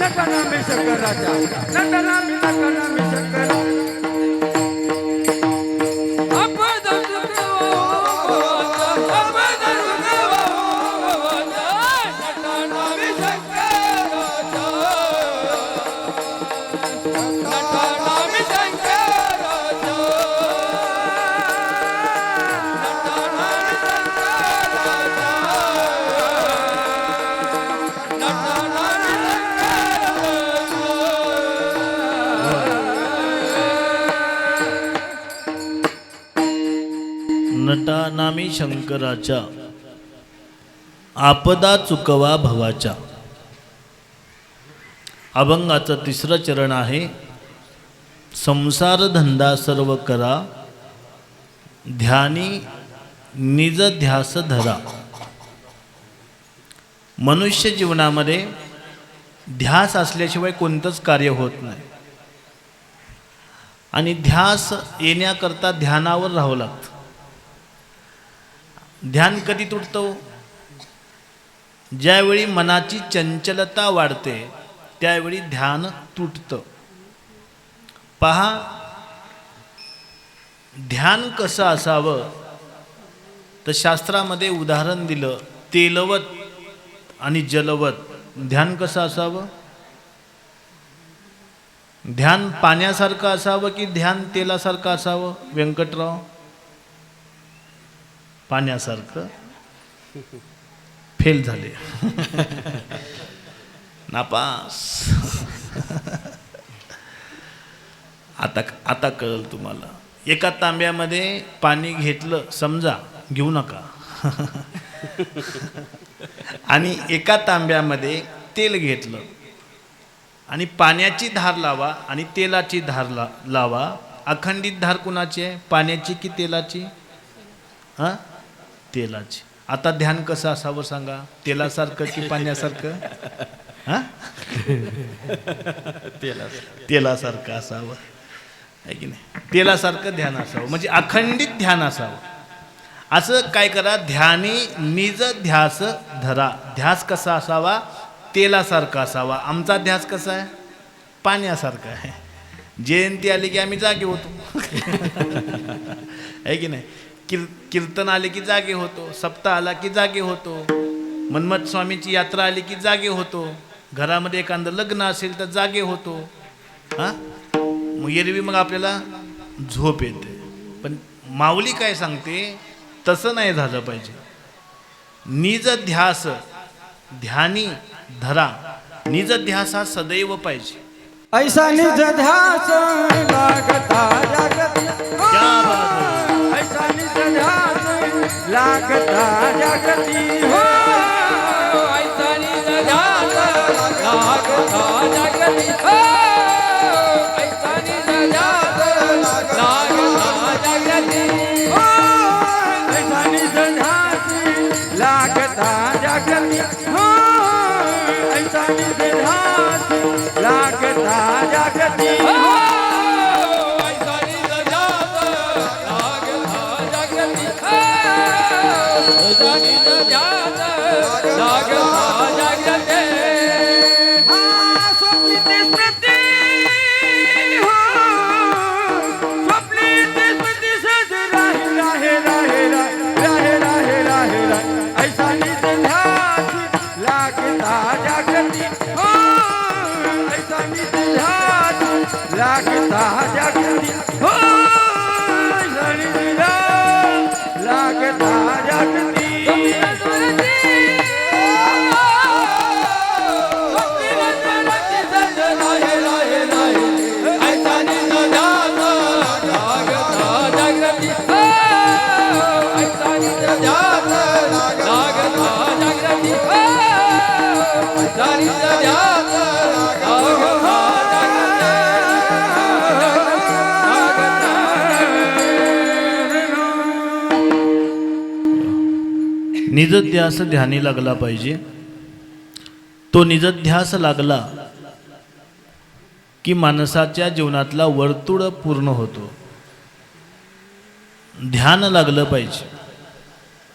नटनामी शंकराच्या. नटनामी नटनामी शंकराच्या. अपद सुख भवाचा. अपद सुख भवाचा. नटनामी शंकराचा. नटनामी शंकराचा. नटनामी शंकराचा. नटनामी शंकराचा. नामी शंकराच्या आपदा चुकवा भवाच्या. अभंगाचं तिसरं चरण आहे. संसार धंदा सर्व करा, ध्यानी निज ध्यास धरा. मनुष्य जीवनामध्ये ध्यास असल्याशिवाय कोणतंच कार्य होत नाही. आणि ध्यास येण्याकरता ध्यानावर राहावं लागतं. ध्यान कधी तुटतं? ज्यावेळी मनाची चंचलता वाढते त्यावेळी ध्यान तुटतं. पहा, ध्यान कसं असावं तर शास्त्रामध्ये उदाहरण दिलं, तेलवत आणि जलवत. ध्यान कसं असावं? ध्यान पाण्यासारखं असावं की ध्यान तेलासारखं असावं? व्यंकटराव, पाण्यासारखं. फेल झाले, नापास. आता कळलं तुम्हाला. एका तांब्यामध्ये पाणी घेतलं समजा, घेऊ नका. आणि एका तांब्यामध्ये तेल घेतलं आणि पाण्याची धार लावा आणि तेलाची धार लावा. अखंडित धार कुणाची आहे, पाण्याची की तेलाची? हां, तेलाची. आता ध्यान कसं असावं सांगा? तेलासारखं की पाण्यासारखं? हां, तेलासारखं असावं, आहे की नाही? तेलासारखं ध्यान असावं म्हणजे अखंडित ध्यान असावं. असं काय करा, ध्यानी निज ध्यास धरा. ध्यास कसा असावा? तेलासारखा असावा. आमचा ध्यास कसा आहे? पाण्यासारखा आहे. जयंती आली की आम्ही जागे होतो, आहे की नाही? कीर्तन आले की जागे होतो, सप्ताह आला की जागे होतो, मन्मथ स्वामीची यात्रा आली की जागे होतो, घरामध्ये एखादं लग्न असेल तर जागे होतो. हां, मग एरवी मग आपल्याला झोप येते. पण माऊली काय सांगते, तसं नाही झालं पाहिजे. निज ध्यास, ध्यानी धरा. निज ध्यास हा सदैव पाहिजे. ऐसा निज ध्यास लागता जगती. क्या बात है. ऐसा निज ध्यास लागता जगती. हो ऐसा निज ध्यास लागता जगती. हो ऐसा निज ध्यास लागता जगती. हो ऐसा निज ध्यास लागता जगती. हो ऐसा निज ध्यास लागता जगती. हो ऐसा निज ध्यास लागता जगती. हो ऐसा निज ध्यास लागता जगती. स्वप्नीत स्मृती. हो स्वप्नीत स्मृती सज राहे राहे राहे राहे राहे राहे राहे. ऐसा निज ध्यास लागता जगती. हो ऐसा निज ध्यास लागता जगती. हो ऐसा निज ध्यास लागता जगती. निजध्यास ध्यानी लागला पाहिजे. तो निजध्यास लागला की माणसाच्या जीवनातला वर्तुळ पूर्ण होतो. ध्यान लागलं पाहिजे.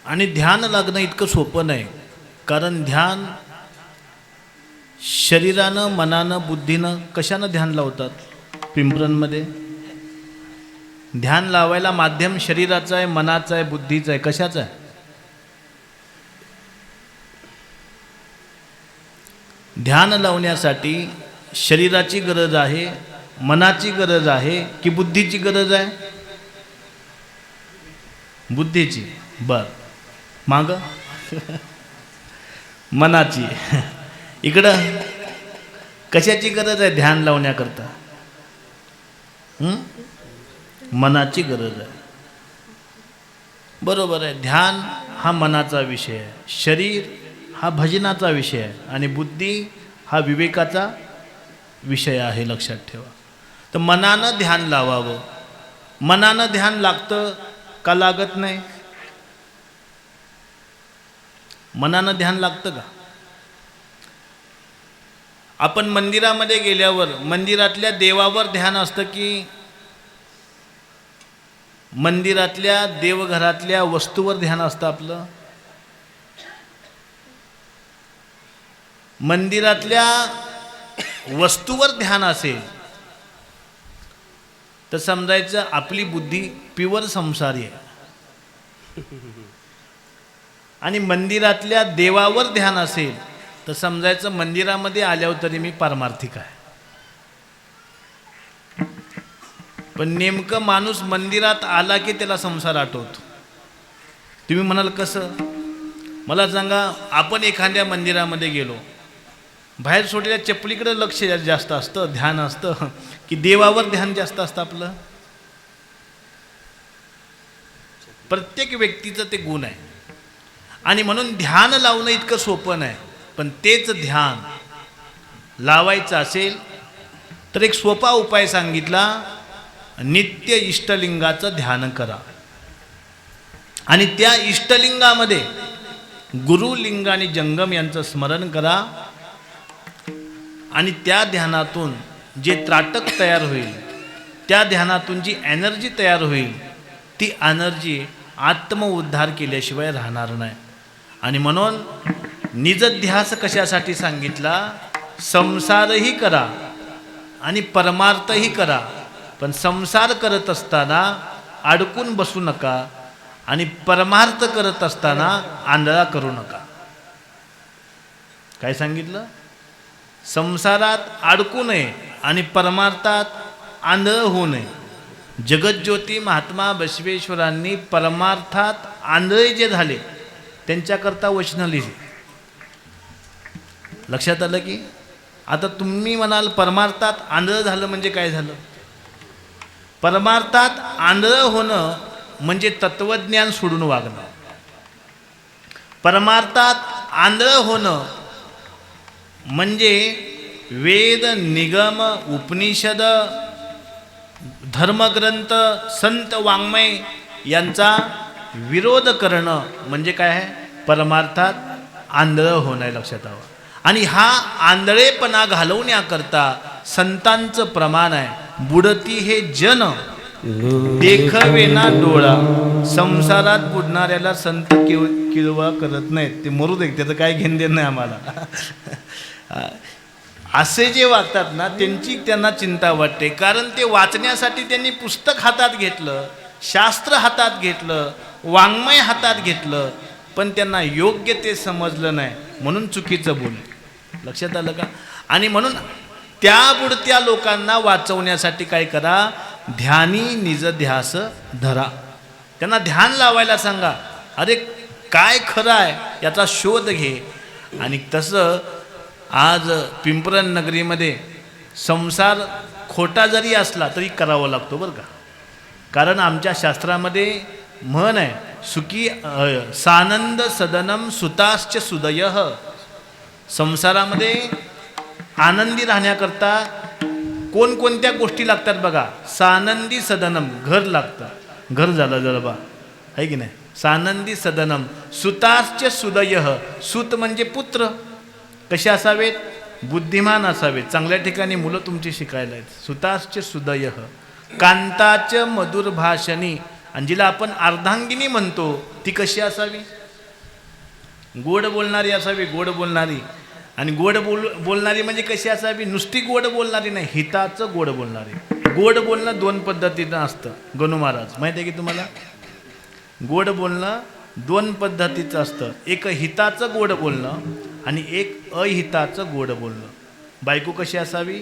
आणि ध्यान लागणं इतकं सोपं नाही. कारण ध्यान शरीरानं, मनानं, बुद्धीनं, कशानं ध्यान लावतात? पिंपरणमध्ये ध्यान लावायला माध्यम शरीराचं आहे, मनाचं आहे, बुद्धीचं आहे, कशाचं आहे? ध्यान लावण्यासाठी शरीराची गरज आहे, मनाची गरज आहे की बुद्धीची गरज आहे? बुद्धीची. बर, माग मनाची. इकडं कशाची गरज आहे ध्यान लावण्याकरता? मनाची गरज आहे. बरोबर आहे. ध्यान हा मनाचा विषय आहे, शरीर हा भजनाचा विषय आहे आणि बुद्धी हा विवेकाचा विषय आहे, लक्षात ठेवा. तर मनानं ध्यान लावावं. मनानं ध्यान लागतं का लागत नाही? मनानं ध्यान लागतं का? आपण मंदिरामध्ये गेल्यावर मंदिरातल्या देवावर ध्यान असतं की मंदिरातल्या देवघरातल्या वस्तूवर ध्यान असतं आपलं? मंदिरातल्या वस्तूवर ध्यान असेल तर समजायचं आपली बुद्धी प्युअर संसारी आहे. आणि मंदिरातल्या देवावर ध्यान असेल तर समजायचं मंदिरामध्ये आल्यावर तरी मी पारमार्थिक आहे. पण नेमकं माणूस मंदिरात आला की त्याला संसार आठवतो. तुम्ही म्हणाल कसं? मला सांगा, आपण एखाद्या मंदिरामध्ये गेलो, बाहेर सोडलेल्या चपलीकडे लक्ष जास्त असतं, ध्यान असतं की देवावर ध्यान जास्त असतं आपलं? प्रत्येक व्यक्तीचं ते गुण आहे. आणि म्हणून ध्यान लावणं इतकं सोपं नाही. पण तेच ध्यान लावायचं असेल तर एक सोपा उपाय सांगितला, नित्य इष्टलिंगाचं ध्यान करा. आणि त्या इष्टलिंगामध्ये गुरुलिंग आणि जंगम यांचं स्मरण करा. आणि त्या ध्यानातून जे त्राटक तयार होईल, त्या ध्यानातून जी एनर्जी तयार होईल, ती एनर्जी आत्मउद्धार केल्याशिवाय राहणार नाही. आणि म्हणून निजध्यास कशासाठी सांगितला? संसारही करा आणि परमार्थही करा. पण संसार करत असताना अडकून बसू नका आणि परमार्थ करत असताना आंधळा करू नका. काय सांगितलं? संसारात अडकू नये आणि परमार्थात आंधळ होऊ नये. जगज्योती महात्मा बसवेश्वरांनी परमार्थात आंधळे जे झाले त्यांच्याकरता वचनं लिहिली. लक्षात आलं की? आता तुम्ही म्हणाल परमार्थात आंधळ झालं म्हणजे काय झालं? परमार्थात आंधळ होणं म्हणजे तत्वज्ञान सोडून वागणं. परमार्थात आंधळ होणं म्हणजे वेद, निगम, उपनिषद, धर्मग्रंथ, संत वाङ्मय यांचा विरोध करणं म्हणजे काय आहे? परमार्थात आंधळ होणं आहे, लक्षात हवं. आणि हा आंधळेपणा घालवण्याकरता संतांचं प्रमाण आहे, बुडती हे जन देखवेना डोळा. संसारात बुडणाऱ्याला संत किळवा करत नाहीत. ते मरू दे, त्याचं काय घेणं देणं नाही आम्हाला. असे जे वागतात ना, त्यांना चिंता वाटते. कारण ते वाचण्यासाठी त्यांनी पुस्तक हातात घेतलं, शास्त्र हातात घेतलं, वाङ्मय हातात घेतलं, पण त्यांना योग्य ते समजलं नाही म्हणून चुकीचं बोलले. लक्षात आलं का? आणि म्हणून त्या बुडत्या लोकांना वाचवण्यासाठी काय करा? ध्यानी निजध्यास धरा. त्यांना ध्यान लावायला सांगा. अरे काय खरं आहे याचा शोध घे. आणि तसं आज पिंपरण नगरीमध्ये संसार खोटा जरी असला तरी करावा लागतो बरं का. कारण आमच्या शास्त्रामध्ये म्हण आहे, सुखी सानंद सदनम सुताश्च सुदयः. संसारामध्ये आनंदी राहण्याकरता कोणकोणत्या गोष्टी लागतात बघा. सानंदी सदनम, घर लागतं. घर झालं जरा बा, आहे की नाही? सानंदी सदनम सुताश्च सुदयः. सूत म्हणजे पुत्र. कसे असावेत? बुद्धिमान असावेत. चांगल्या ठिकाणी मुलं तुमची शिकायला आहेत. सुताश्च सुदयः. कांताच मधुर भाषणी. आणि जिला आपण अर्धांगिनी म्हणतो ती कशी असावी? गोड बोलणारी असावी, गोड बोलणारी. आणि गोड बोलणारी म्हणजे कशी असावी? नुसती गोड बोलणारी नाही, हिताचं गोड बोलणारी. गोड बोलणं दोन पद्धतीनं असतं. गणू महाराज माहिती आहे की तुम्हाला? गोड बोलणं दोन पद्धतीचं असतं. एक हिताचं गोड बोलणं आणि एक अहिताचं गोड बोलणं. बायको कशी असावी?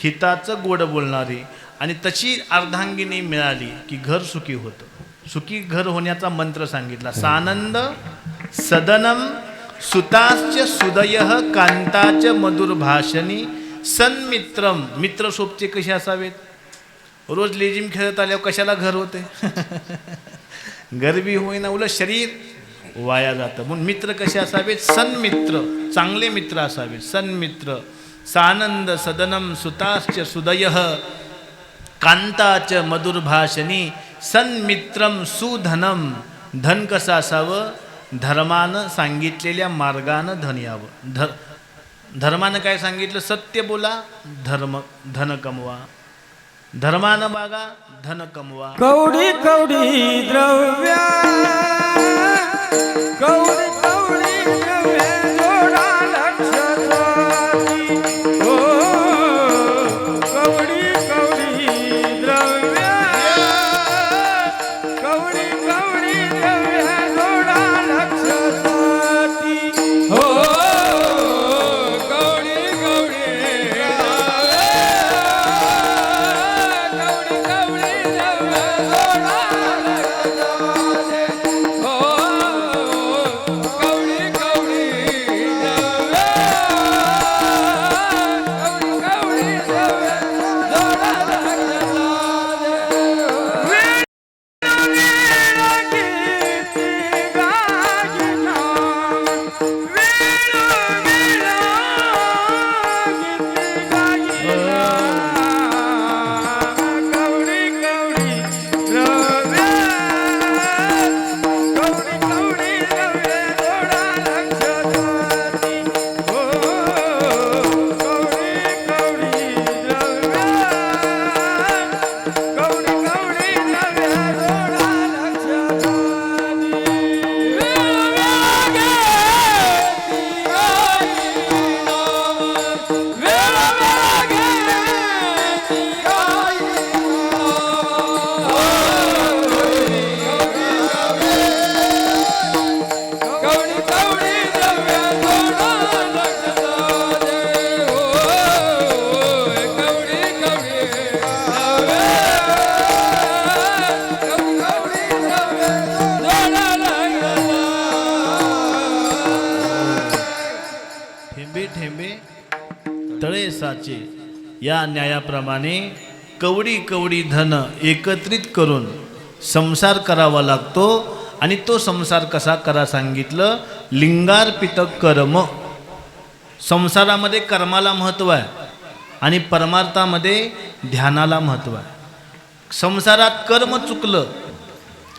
हिताचं गोड बोलणारी. आणि तशी अर्धांगिनी मिळाली की घर सुखी होतं. सुखी घर होण्याचा मंत्र सांगितला. सानंद सदनम सुताश्च सुदयः कांताच मधुर भाषणी सन्मित्रम. मित्र सोबते कसे असावेत? रोज लेजिम खेळत आल्यावर कशाला घर होते? गरिबी होईना, उलट शरीर वाया जातं. म्हणून मित्र कसे असावेत? सन्मित्र, चांगले मित्र असावेत. सन्मित्र सानंद सदनम सुताश्च सुदयः कांताच मधुरभाषणी सन्मित्रम सुधनम. धन कसं असावं? धर्मानं सांगितलेल्या मार्गानं धन यावं. धर्मानं काय सांगितलं? सत्य बोला, धन कमवा. धर्मानं मागा, धन कमवा. कवडी कवडी द्रव्य कवडी कवडी द्रव्य जोडा लक्ष स्वामी. हो कवडी कवडी द्रव्य कवडी कवडी द्रव्य जोडा लक्ष स्वामी. हो गौरी गौरी तळे साचे या न्यायाप्रमाणे कवडी कवडी धन एकत्रित करून संसार करावा लागतो. आणि तो संसार कसा करा सांगितलं? लिंगार्पित कर्म. संसारामध्ये कर्माला महत्त्व आहे आणि परमार्थामध्ये ध्यानाला महत्त्व आहे. संसारात कर्म चुकलं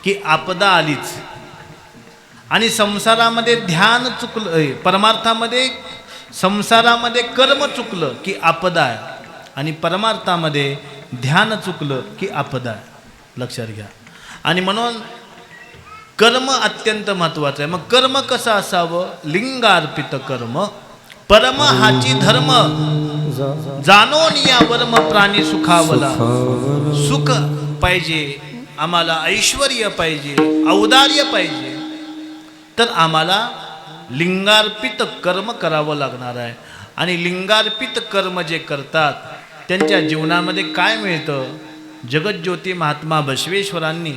की आपदा आलीच, आणि संसारामध्ये ध्यान चुकलं, परमार्थामध्ये संसारामध्ये कर्म चुकलं की आपदा आहे, आणि परमार्थामध्ये ध्यान चुकलं की आपदा आहे. लक्षात घ्या. आणि म्हणून कर्म अत्यंत महत्त्वाचं आहे. मग कर्म कसं असावं? लिंगार्पित कर्म. परम हाची धर्म जाणून या वर्म प्राणी सुखावला. सुख पाहिजे आम्हाला, ऐश्वर्य पाहिजे, औदार्य पाहिजे, तर आम्हाला लिंगार्पित कर्म करावं लागणार आहे. आणि लिंगार्पित कर्म जे करतात त्यांच्या जीवनामध्ये काय मिळतं? जगज्योती महात्मा बसवेश्वरांनी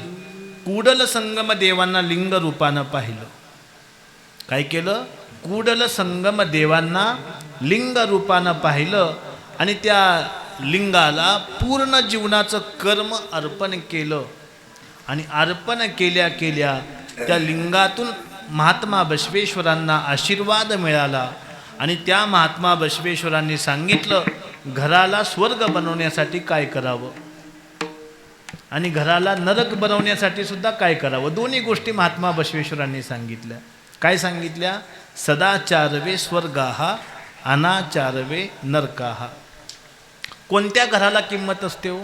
कूडल संगम देवांना लिंग रूपानं पाहिलं. काय केलं? कूडल संगम देवांना लिंग रूपानं पाहिलं आणि त्या लिंगाला पूर्ण जीवनाचं कर्म अर्पण केलं. आणि अर्पण केल्या केल्या त्या लिंगातून महात्मा बसवेश्वरांना आशीर्वाद मिळाला. आणि त्या महात्मा बसवेश्वरांनी सांगितलं घराला स्वर्ग बनवण्यासाठी काय करावं आणि घराला नरक बनवण्यासाठी सुद्धा काय करावं. दोन्ही गोष्टी महात्मा बसवेश्वरांनी सांगितल्या. काय सांगितल्या? सदाचारवे स्वर्गाहा अनाचारवे नरकाहा. कोणत्या घराला किंमत असते हो?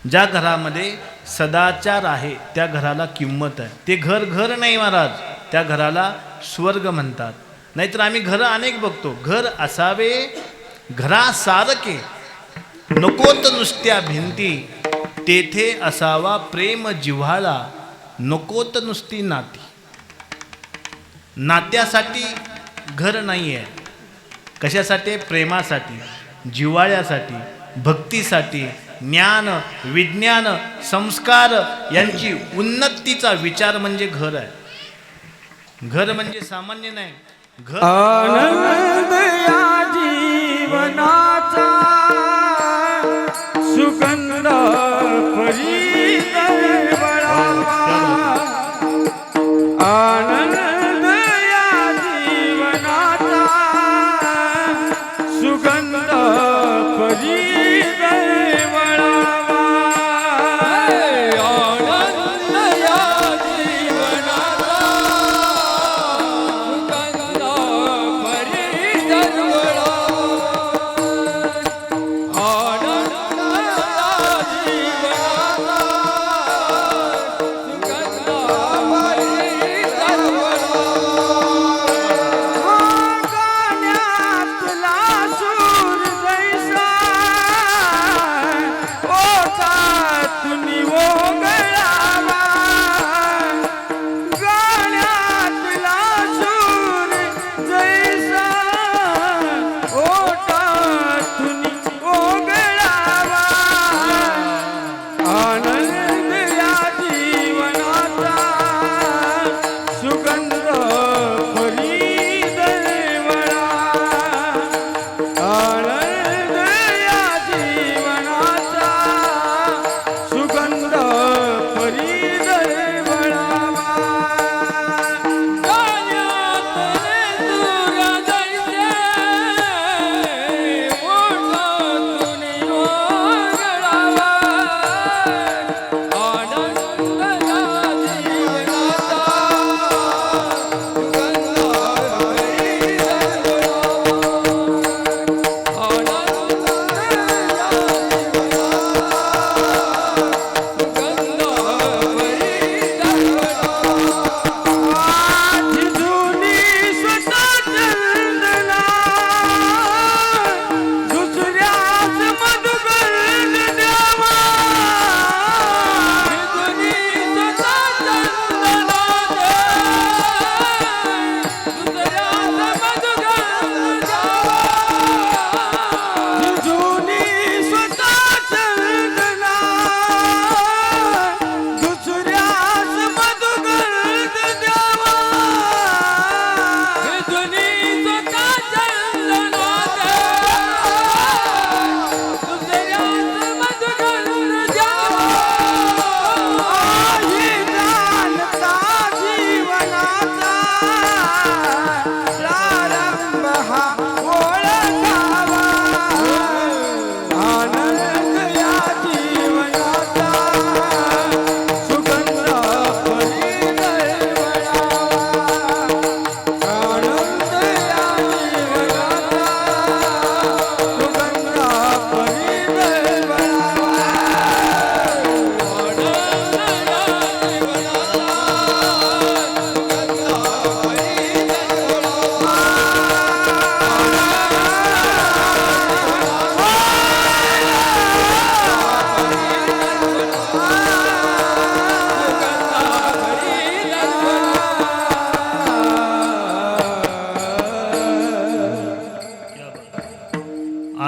ज्या घरामध्ये सदाचार आहे त्या घराला किंमत आहे. ते घर घर नाही महाराज, त्या घराला स्वर्ग म्हणतात. नाहीतर आम्ही घरं अनेक बघतो. घर असावे घरासारखे, नकोत नुसत्या भिंती, तेथे असावा प्रेम जिव्हाळा, नकोत नुसती नाती. नात्यासाठी घर नाही आहे. कशासाठी? प्रेमासाठी, जिव्हाळ्यासाठी, भक्तीसाठी, ज्ञान विज्ञान संस्कार यांची उन्नतीचा विचार म्हणजे घर आहे. घर म्हणजे सामान्य नाही. घर आनंद या जीवनाचा सुगंध परी बळावा.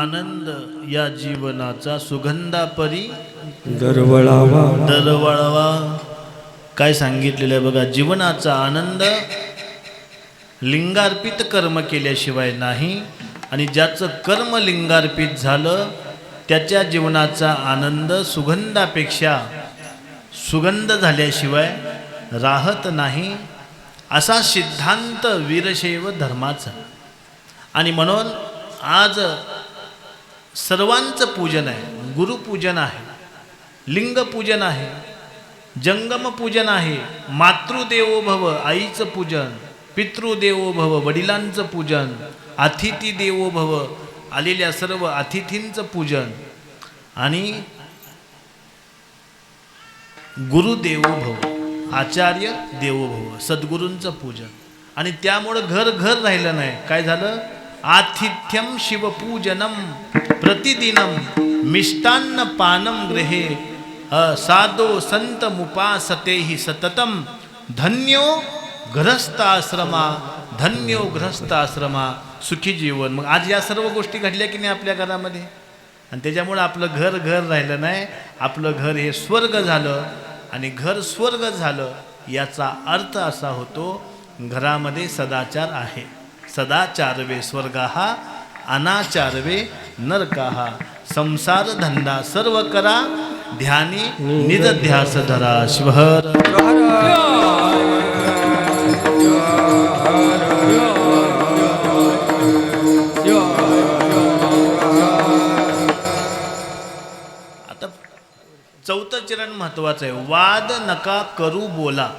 आनंद या जीवनाचा सुगंधापरी दरवळावा दरवळावा. काय सांगितलेलं आहे बघा, जीवनाचा आनंद लिंगार्पित कर्म केल्याशिवाय नाही, आणि ज्याचं कर्म लिंगार्पित झालं त्याच्या जीवनाचा आनंद सुगंधापेक्षा सुगंध झाल्याशिवाय राहत नाही, असा सिद्धांत वीरशैव धर्माचा. आणि म्हणून आज सर्वांचं पूजन आहे. गुरुपूजन आहे, लिंगपूजन आहे, जंगम पूजन आहे, मातृदेवो भव आईचं पूजन, पितृदेवो भव वडिलांचं पूजन, अतिथी देवो भव आलेल्या सर्व अतिथींचं पूजन, आणि गुरुदेवो भव आचार्य देवो भव सद्गुरूंचं पूजन. आणि त्यामुळं घर घर राहिलं नाही. काय झालं? आतिथ्यम शिवपूजनम प्रतिदिनम मिष्टान्न पानम गृहे साधो संत मुपासते हि सततम धन्यो गृहस्थाश्रमा धन्यो गृहस्थाश्रमा सुखी जीवन. मग आज या सर्व गोष्टी घडल्या की नाही आपल्या घरामध्ये, आणि त्याच्यामुळं आपलं घर घर राहिलं नाही, आपलं घर हे स्वर्ग झालं. आणि घर स्वर्ग झालं याचा अर्थ असा होतो, घरामध्ये सदाचार आहे. सदाचारवे स्वर्गाहा अनाचारवे नरकाहा. संसार धंदा सर्व करा ध्यानी निज ध्यास धरा. शिवहर आता चौथं चरण महत्वाचं आहे. वाद नका करू बोला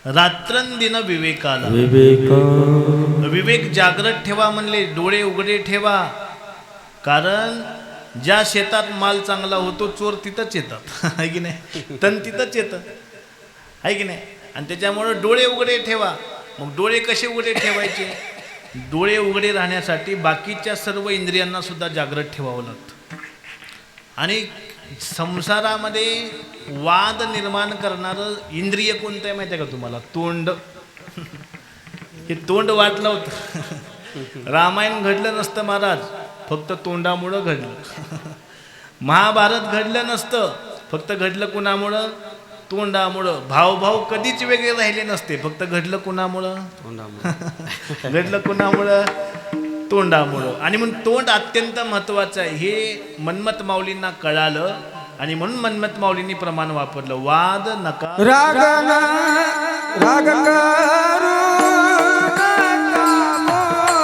रात्रंदिन विवेकाला. विवेक जागृत ठेवा म्हणले, डोळे उघडे ठेवा. कारण ज्या शेतात माल चांगला होतो चोर तिथंच येतात, आहे की नाही? तण तिथंच येतं, आहे की नाही? आणि त्याच्यामुळं डोळे उघडे ठेवा. मग डोळे कसे उघडे ठेवायचे? डोळे उघडे राहण्यासाठी बाकीच्या सर्व इंद्रियांना सुद्धा जागृत ठेवावं लागतं. आणि संसारामध्ये वाद निर्माण करणारं इंद्रिय कोणतं आहे माहिती आहे का तुम्हाला? तोंड. हे तोंड वाटलं होतं. रामायण घडलं नसतं महाराज, फक्त तोंडामुळं घडलं. महाभारत घडलं नसतं, फक्त घडलं कुणामुळं? तोंडामुळं. भावभाव कधीच वेगळे राहिले नसते, फक्त घडलं कुणामुळं? घडलं कुणामुळं? तोंडामुळं. आणि म्हणून तोंड अत्यंत महत्वाचं आहे हे मन्मथ माऊलींना कळालं, आणि म्हणून मन्मथ माऊलींनी प्रमाण वापरलं. वाद नका राग राग करू नका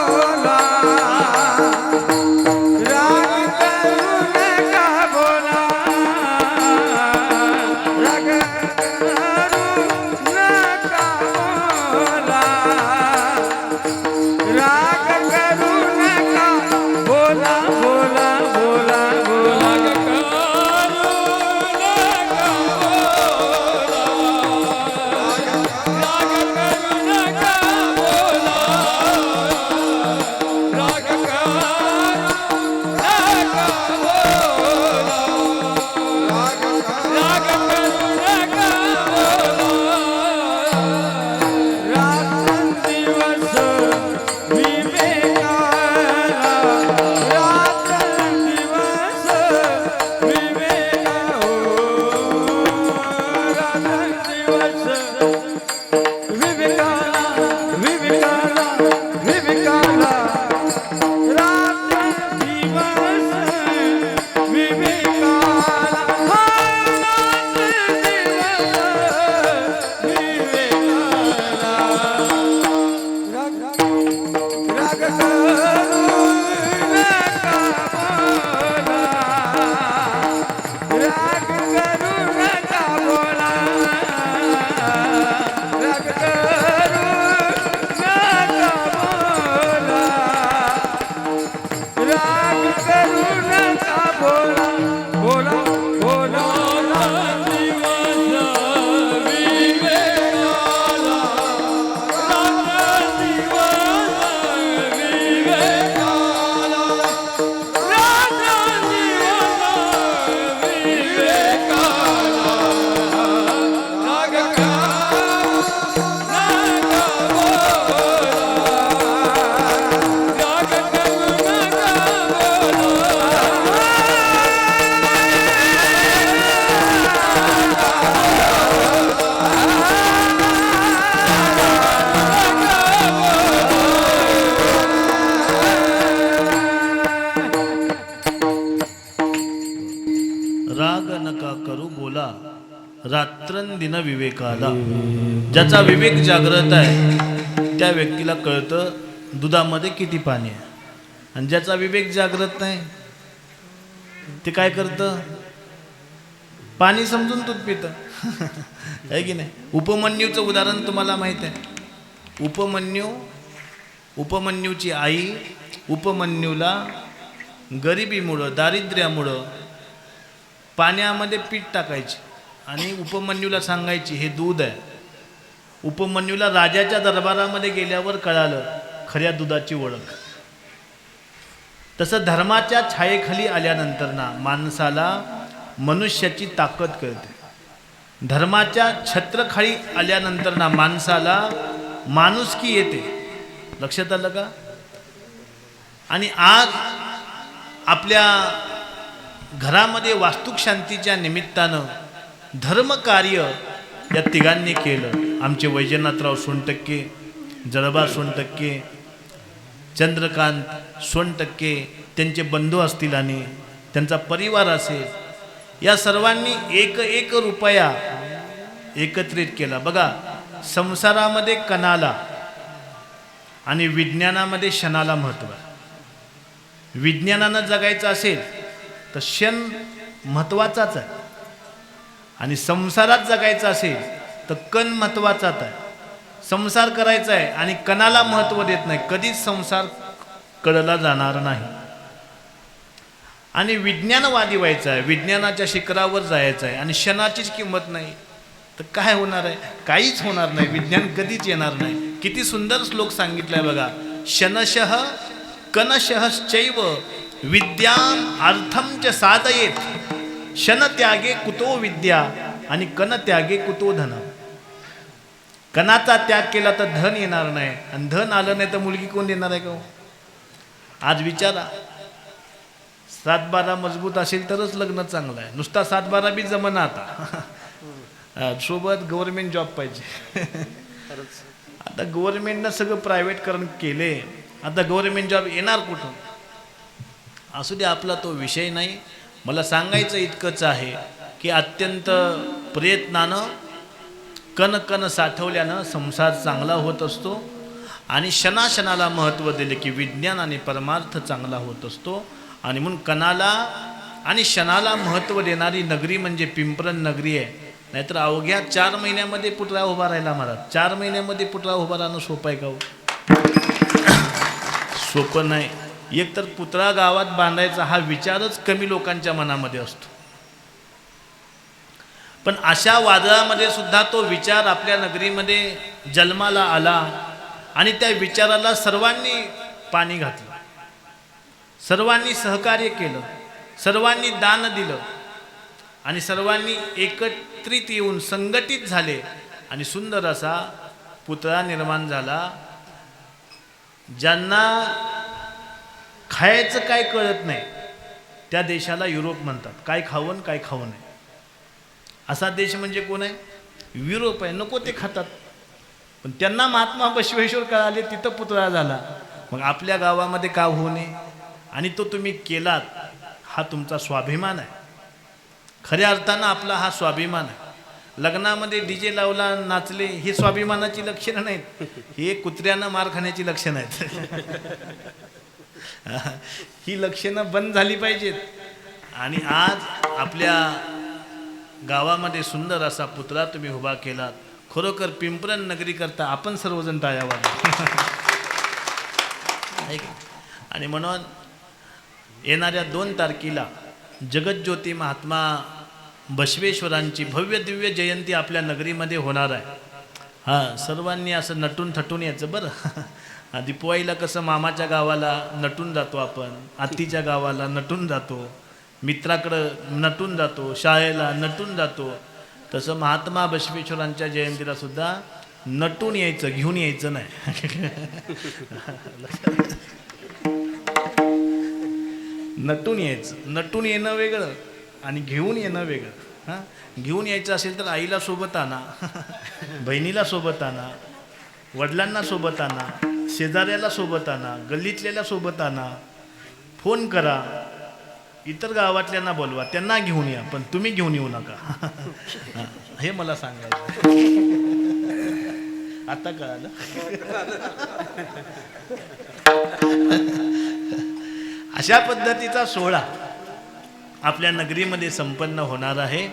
बोला, राग करू नका बोला, राग करू नका बोला, राग करू नका बोला, बोला बोला बोला. राग करू रात्रंदिन विवेकाला. ज्याचा विवेक जागृत आहे त्या व्यक्तीला कळतं दुधामध्ये किती पाणी आहे. आणि ज्याचा विवेक जागृत नाही ते काय करतं, पाणी समजून दूध पितं. आहे की नाही. उपमन्यूचं उदाहरण तुम्हाला माहित आहे. उपमन्यूची आई उपमन्यूला गरिबीमुळं दारिद्र्यामुळं पाण्यामध्ये पीठ टाकायची आणि उपमन्यूला सांगायची हे दूध आहे. उपमन्यूला राजाच्या दरबारामध्ये गेल्यावर कळालं खऱ्या दुधाची ओळख. तसं धर्माच्या छायेखाली आल्यानंतर ना माणसाला मनुष्याची ताकद कळते. धर्माच्या छत्रखाली आल्यानंतर ना माणसाला माणुसकी येते. लक्षात आलं का. आणि आज आपल्या घरामध्ये वास्तुक शांतीच्या निमित्तानं धर्मकार्य या तिघांनी केलं. आमचे वैजनाथराव सोनटक्के, जळबा सोनटक्के, चंद्रकांत सोनटक्के, त्यांचे बंधू असतील आणि त्यांचा परिवार असेल, या सर्वांनी एक रुपया एकत्रित केला. बघा, संसारामध्ये कणाला आणि विज्ञानामध्ये क्षणाला महत्त्व आहे. विज्ञानानं जगायचं असेल तर क्षण महत्त्वाचाच आहे आणि संसारात जगायचं असेल तर कण महत्त्वाचाच आहे. संसार करायचा आहे आणि कणाला महत्त्व देत नाही, कधीच संसार कळला जाणार नाही. आणि विज्ञानवादी व्हायचं आहे, विज्ञानाच्या शिखरावर जायचं आहे आणि क्षणाचीच किंमत नाही तर काय होणार आहे, काहीच होणार नाही. विज्ञान कधीच येणार नाही. किती सुंदर श्लोक सांगितलाय बघा. क्षणशः कणशश्चैव विद्याम अर्थम च साधयेत, क्षण त्यागे कुतो विद्या आणि कण त्यागे कुतो धन. कणाचा त्याग केला तर धन येणार नाही आणि धन आलं नाही तर मुलगी कोण देणार आहे का. आज विचारा, 7-12 मजबूत असेल तरच लग्न चांगलं आहे. नुसता 7-12 बी जमना आता, सोबत गव्हर्नमेंट जॉब पाहिजे. आता गव्हर्नमेंटनं सगळं प्रायव्हेटकरण केले, आता गव्हर्नमेंट जॉब येणार कुठून. असू दे, आपला तो विषय नाही. मला सांगायचं इतकंच आहे की अत्यंत प्रयत्नानं कण साठवल्यानं संसार चांगला होत असतो आणि क्षणाक्षणाला महत्त्व दिले की विज्ञान आणि परमार्थ चांगला होत असतो. आणि म्हणून कणाला आणि क्षणाला महत्त्व देणारी नगरी म्हणजे पिंपरण नगरी आहे. नाहीतर अवघ्या 4 महिन्यामध्ये पुतळा उभा राहिला महाराज. 4 महिन्यामध्ये पुतळा उभा राहणं सोपं आहे का हो? सोपं नाही. एक तर पुतळा गावात बांधायचा हा विचारच कमी लोकांच्या मनामध्ये असतो. पण अशा वादळामध्ये सुद्धा तो विचार आपल्या नगरीमध्ये जन्माला आला आणि त्या विचाराला सर्वांनी पाणी घातलं, सर्वांनी सहकार्य केलं, सर्वांनी दान दिलं आणि सर्वांनी एकत्रित येऊन संघटित झाले आणि सुंदर असा पुतळा निर्माण झाला. ज्यांना खायचं काय कळत नाही त्या देशाला युरोप म्हणतात. काय खावं काय खावं नाही असा देश म्हणजे कोण आहे? युरोप आहे. नको ते खातात. पण त्यांना महात्मा बसवेश्वर कळाले, तिथं पुतळा झाला. मग आपल्या गावामध्ये का होऊ नये? आणि तो तुम्ही केलात, हा तुमचा स्वाभिमान आहे. खऱ्या अर्थानं आपला हा स्वाभिमान आहे. लग्नामध्ये डीजे लावला, नाचले, ही स्वाभिमानाची लक्षणं नाहीत, हे कुत्र्यानं मार खाण्याची लक्षणं आहेत. ही लक्षणं बंद झाली पाहिजेत. आणि आज आपल्या गावामध्ये सुंदर असा पुतळा तुम्ही उभा केलात. खरोखर पिंपरण नगरी करता आपण सर्वजण टाळ्या वाजवा. आणि म्हणून येणाऱ्या 2 तारखेला जगज्योती महात्मा बसवेश्वरांची भव्य दिव्य जयंती आपल्या नगरीमध्ये होणार आहे. हां, सर्वांनी असं नटून थटून यायचं बरं. दिपवाळीला कसं मामाच्या गावाला नटून जातो आपण, आत्तीच्या गावाला नटून जातो, मित्राकडं नटून जातो, शाळेला नटून जातो, तसं महात्मा बसवेश्वरांच्या जयंतीला सुद्धा नटून यायचं, घेऊन यायचं नाही. नटून यायचं. नटून येणं वेगळं आणि घेऊन येणं वेगळं. हां, घेऊन यायचं असेल तर आईला सोबत आणा, बहिणीला सोबत आणा, वडिलांना सोबत आणा, शेजाऱ्याला सोबत आणा, गल्लीतल्याला सोबत आणा, फोन करा, इतर गावातल्यांना बोलवा, त्यांना घेऊन या, पण तुम्ही घेऊन येऊ नका. हा, हे मला सांगायचं. आता कळालं. अशा पद्धतीचा सोहळा आपल्या नगरीमध्ये संपन्न होणार आहे.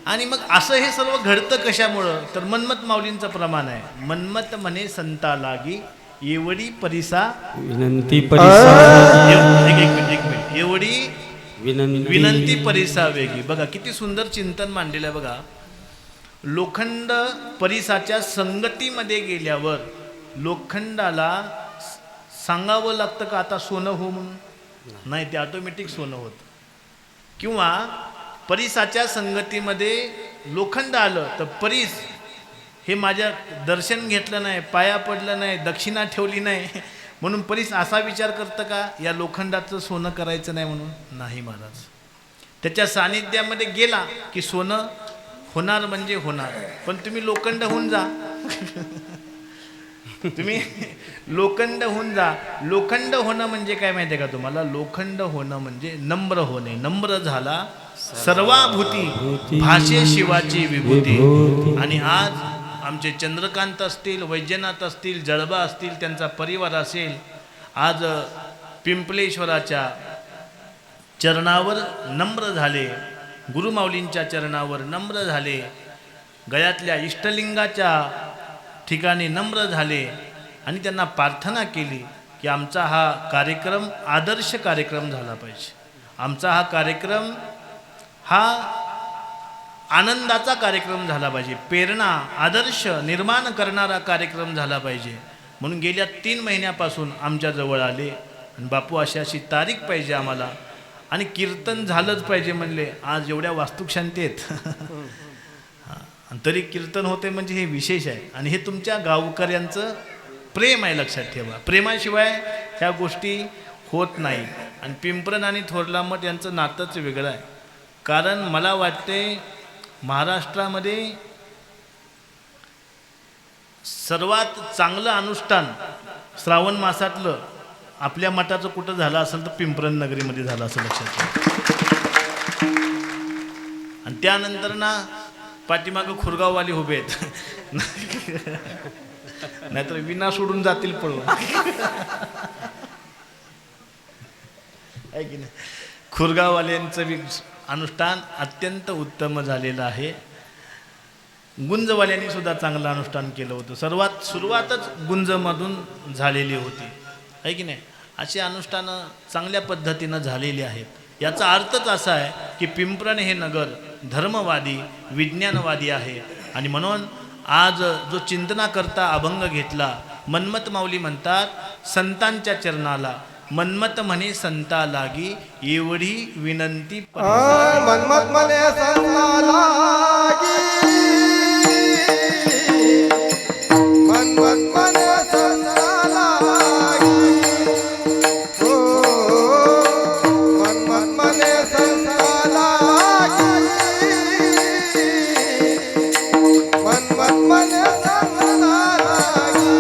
आणि मग असं हे सर्व घडतं कशामुळं, तर मन्मथ माऊलींचं प्रमाण आहे. मन्मथ म्हणे संता लागी एवढी परिसा विनंती एक मिनिट एवढी विनंती परिसा वेगी. बघा किती सुंदर चिंतन मांडलेलं आहे. बघा, लोखंड परिसाच्या संगतीमध्ये गेल्यावर लोखंडाला सांगावं लागतं का आता सोनं हो म्हणून? नाही, ते ऑटोमॅटिक सोनं होतं. किंवा परिसाच्या संगतीमध्ये लोखंड आलं तर परिस हे माझ्या दर्शन घेतलं नाही, पाया पडलं नाही, दक्षिणा ठेवली नाही म्हणून परिस असा विचार करतं का या लोखंडाचं सोनं करायचं नाही म्हणून? नाही महाराज, त्याच्या सानिध्यामध्ये गेला की सोनं होणार म्हणजे होणार. पण तुम्ही लोखंड होऊन जा. तुम्ही लोखंड होऊन जा. लोखंड होणं म्हणजे काय माहिती आहे का तुम्हाला? लोखंड होणं म्हणजे नम्र होणे. नम्र झाला सर्वाभूती भाषे शिवाची विभूती. आणि आज आमचे चंद्रकांत असतील, वैजनाथ असतील, जळबा असतील, त्यांचा परिवार असेल, आज पिंपलेश्वराच्या चरणावर नम्र झाले, गुरुमाऊलींच्या चरणावर नम्र झाले, गळ्यातल्या इष्टलिंगाच्या ठिकाणी नम्र झाले आणि त्यांना प्रार्थना केली की आमचा हा कार्यक्रम आदर्श कार्यक्रम झाला पाहिजे. आमचा हा कार्यक्रम हा आनंदाचा कार्यक्रम झाला पाहिजे, प्रेरणा आदर्श निर्माण करणारा कार्यक्रम झाला पाहिजे. म्हणून गेल्या 3 महिन्यापासून आमच्याजवळ आले आणि बापू अशी अशी तारीख पाहिजे आम्हाला आणि कीर्तन झालंच पाहिजे म्हणले. आज एवढ्या वास्तुक शांती आहेत तरी कीर्तन होते म्हणजे हे विशेष आहे. आणि हे तुमच्या गावकऱ्यांचं प्रेम आहे, लक्षात ठेवा. प्रेमाशिवाय ह्या गोष्टी होत नाही. आणि पिंपरण आणि थोरला मठ यांचं नातंच वेगळं आहे. कारण मला वाटते महाराष्ट्रामध्ये सर्वात चांगलं अनुष्ठान श्रावण मासातलं आपल्या मठाचं कुठं झालं असेल तर पिंपरण नगरीमध्ये झालं असं लक्षात ठेवा. आणि त्यानंतर ना पाठीमागं खुरगाववाले उभे आहेत, नाहीतर विना सोडून जातील पळून. आहे की नाही? खुरगाववाल्यांचं अनुष्ठान अत्यंत उत्तम झालेलं आहे. गुंजवाल्यांनी सुद्धा चांगलं अनुष्ठान केलं होतं. सुरुवातच गुंजमधून झालेली होती, आहे की नाही? अशी अनुष्ठानं चांगल्या पद्धतीनं झालेली आहेत. याचा अर्थच असा आहे की पिंपरण हे नगर धर्मवादी विज्ञानवादी आहे. आणि म्हणून आज जो चिंतना करता अभंग घेतला, मन्मथ माऊली म्हणतात संतांच्या चरणाला मन्मथ म्हणे संता लागी एवढी विनंती मन्मथ म्हणे संता लागी, मन्मथ म्हणे संता लागी, हो मन्मथ म्हणे संता लागी, मन्मथ म्हणे संता लागी.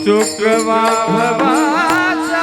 चुकवा भवाचा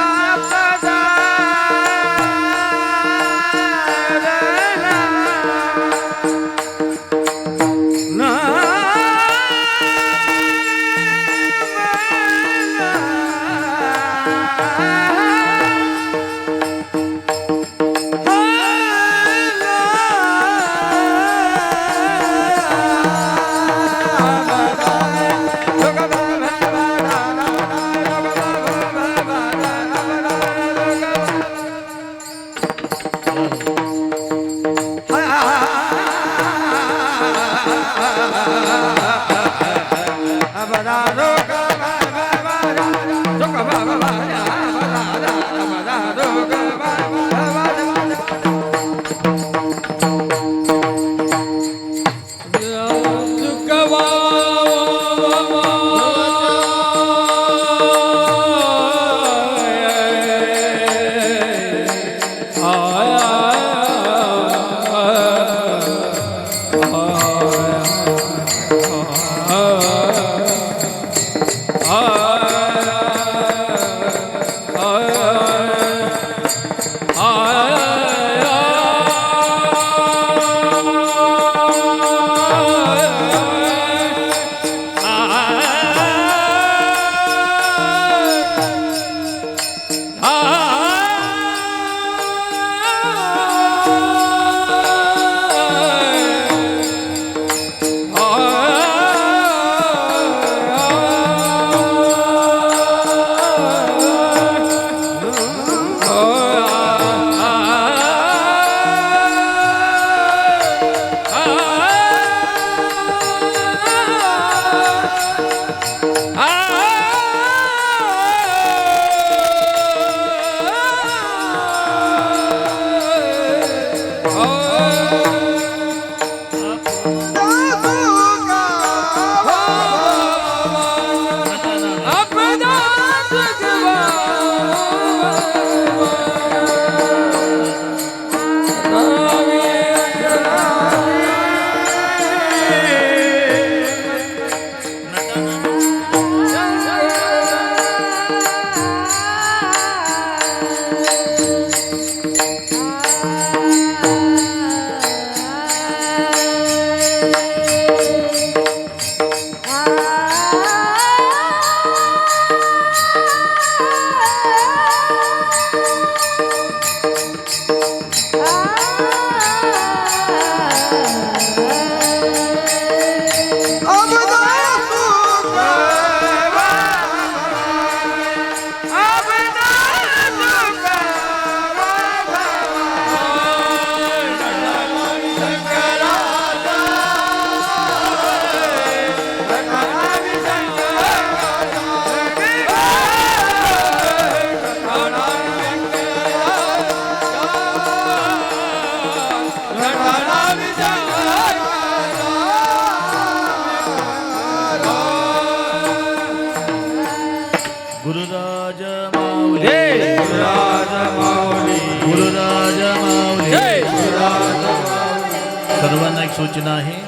गुरुराज माऊली जय गुरुराज माऊली गुरुराज माऊली जय गुरुराज माऊली. सर्वांना एक सूचना आहे.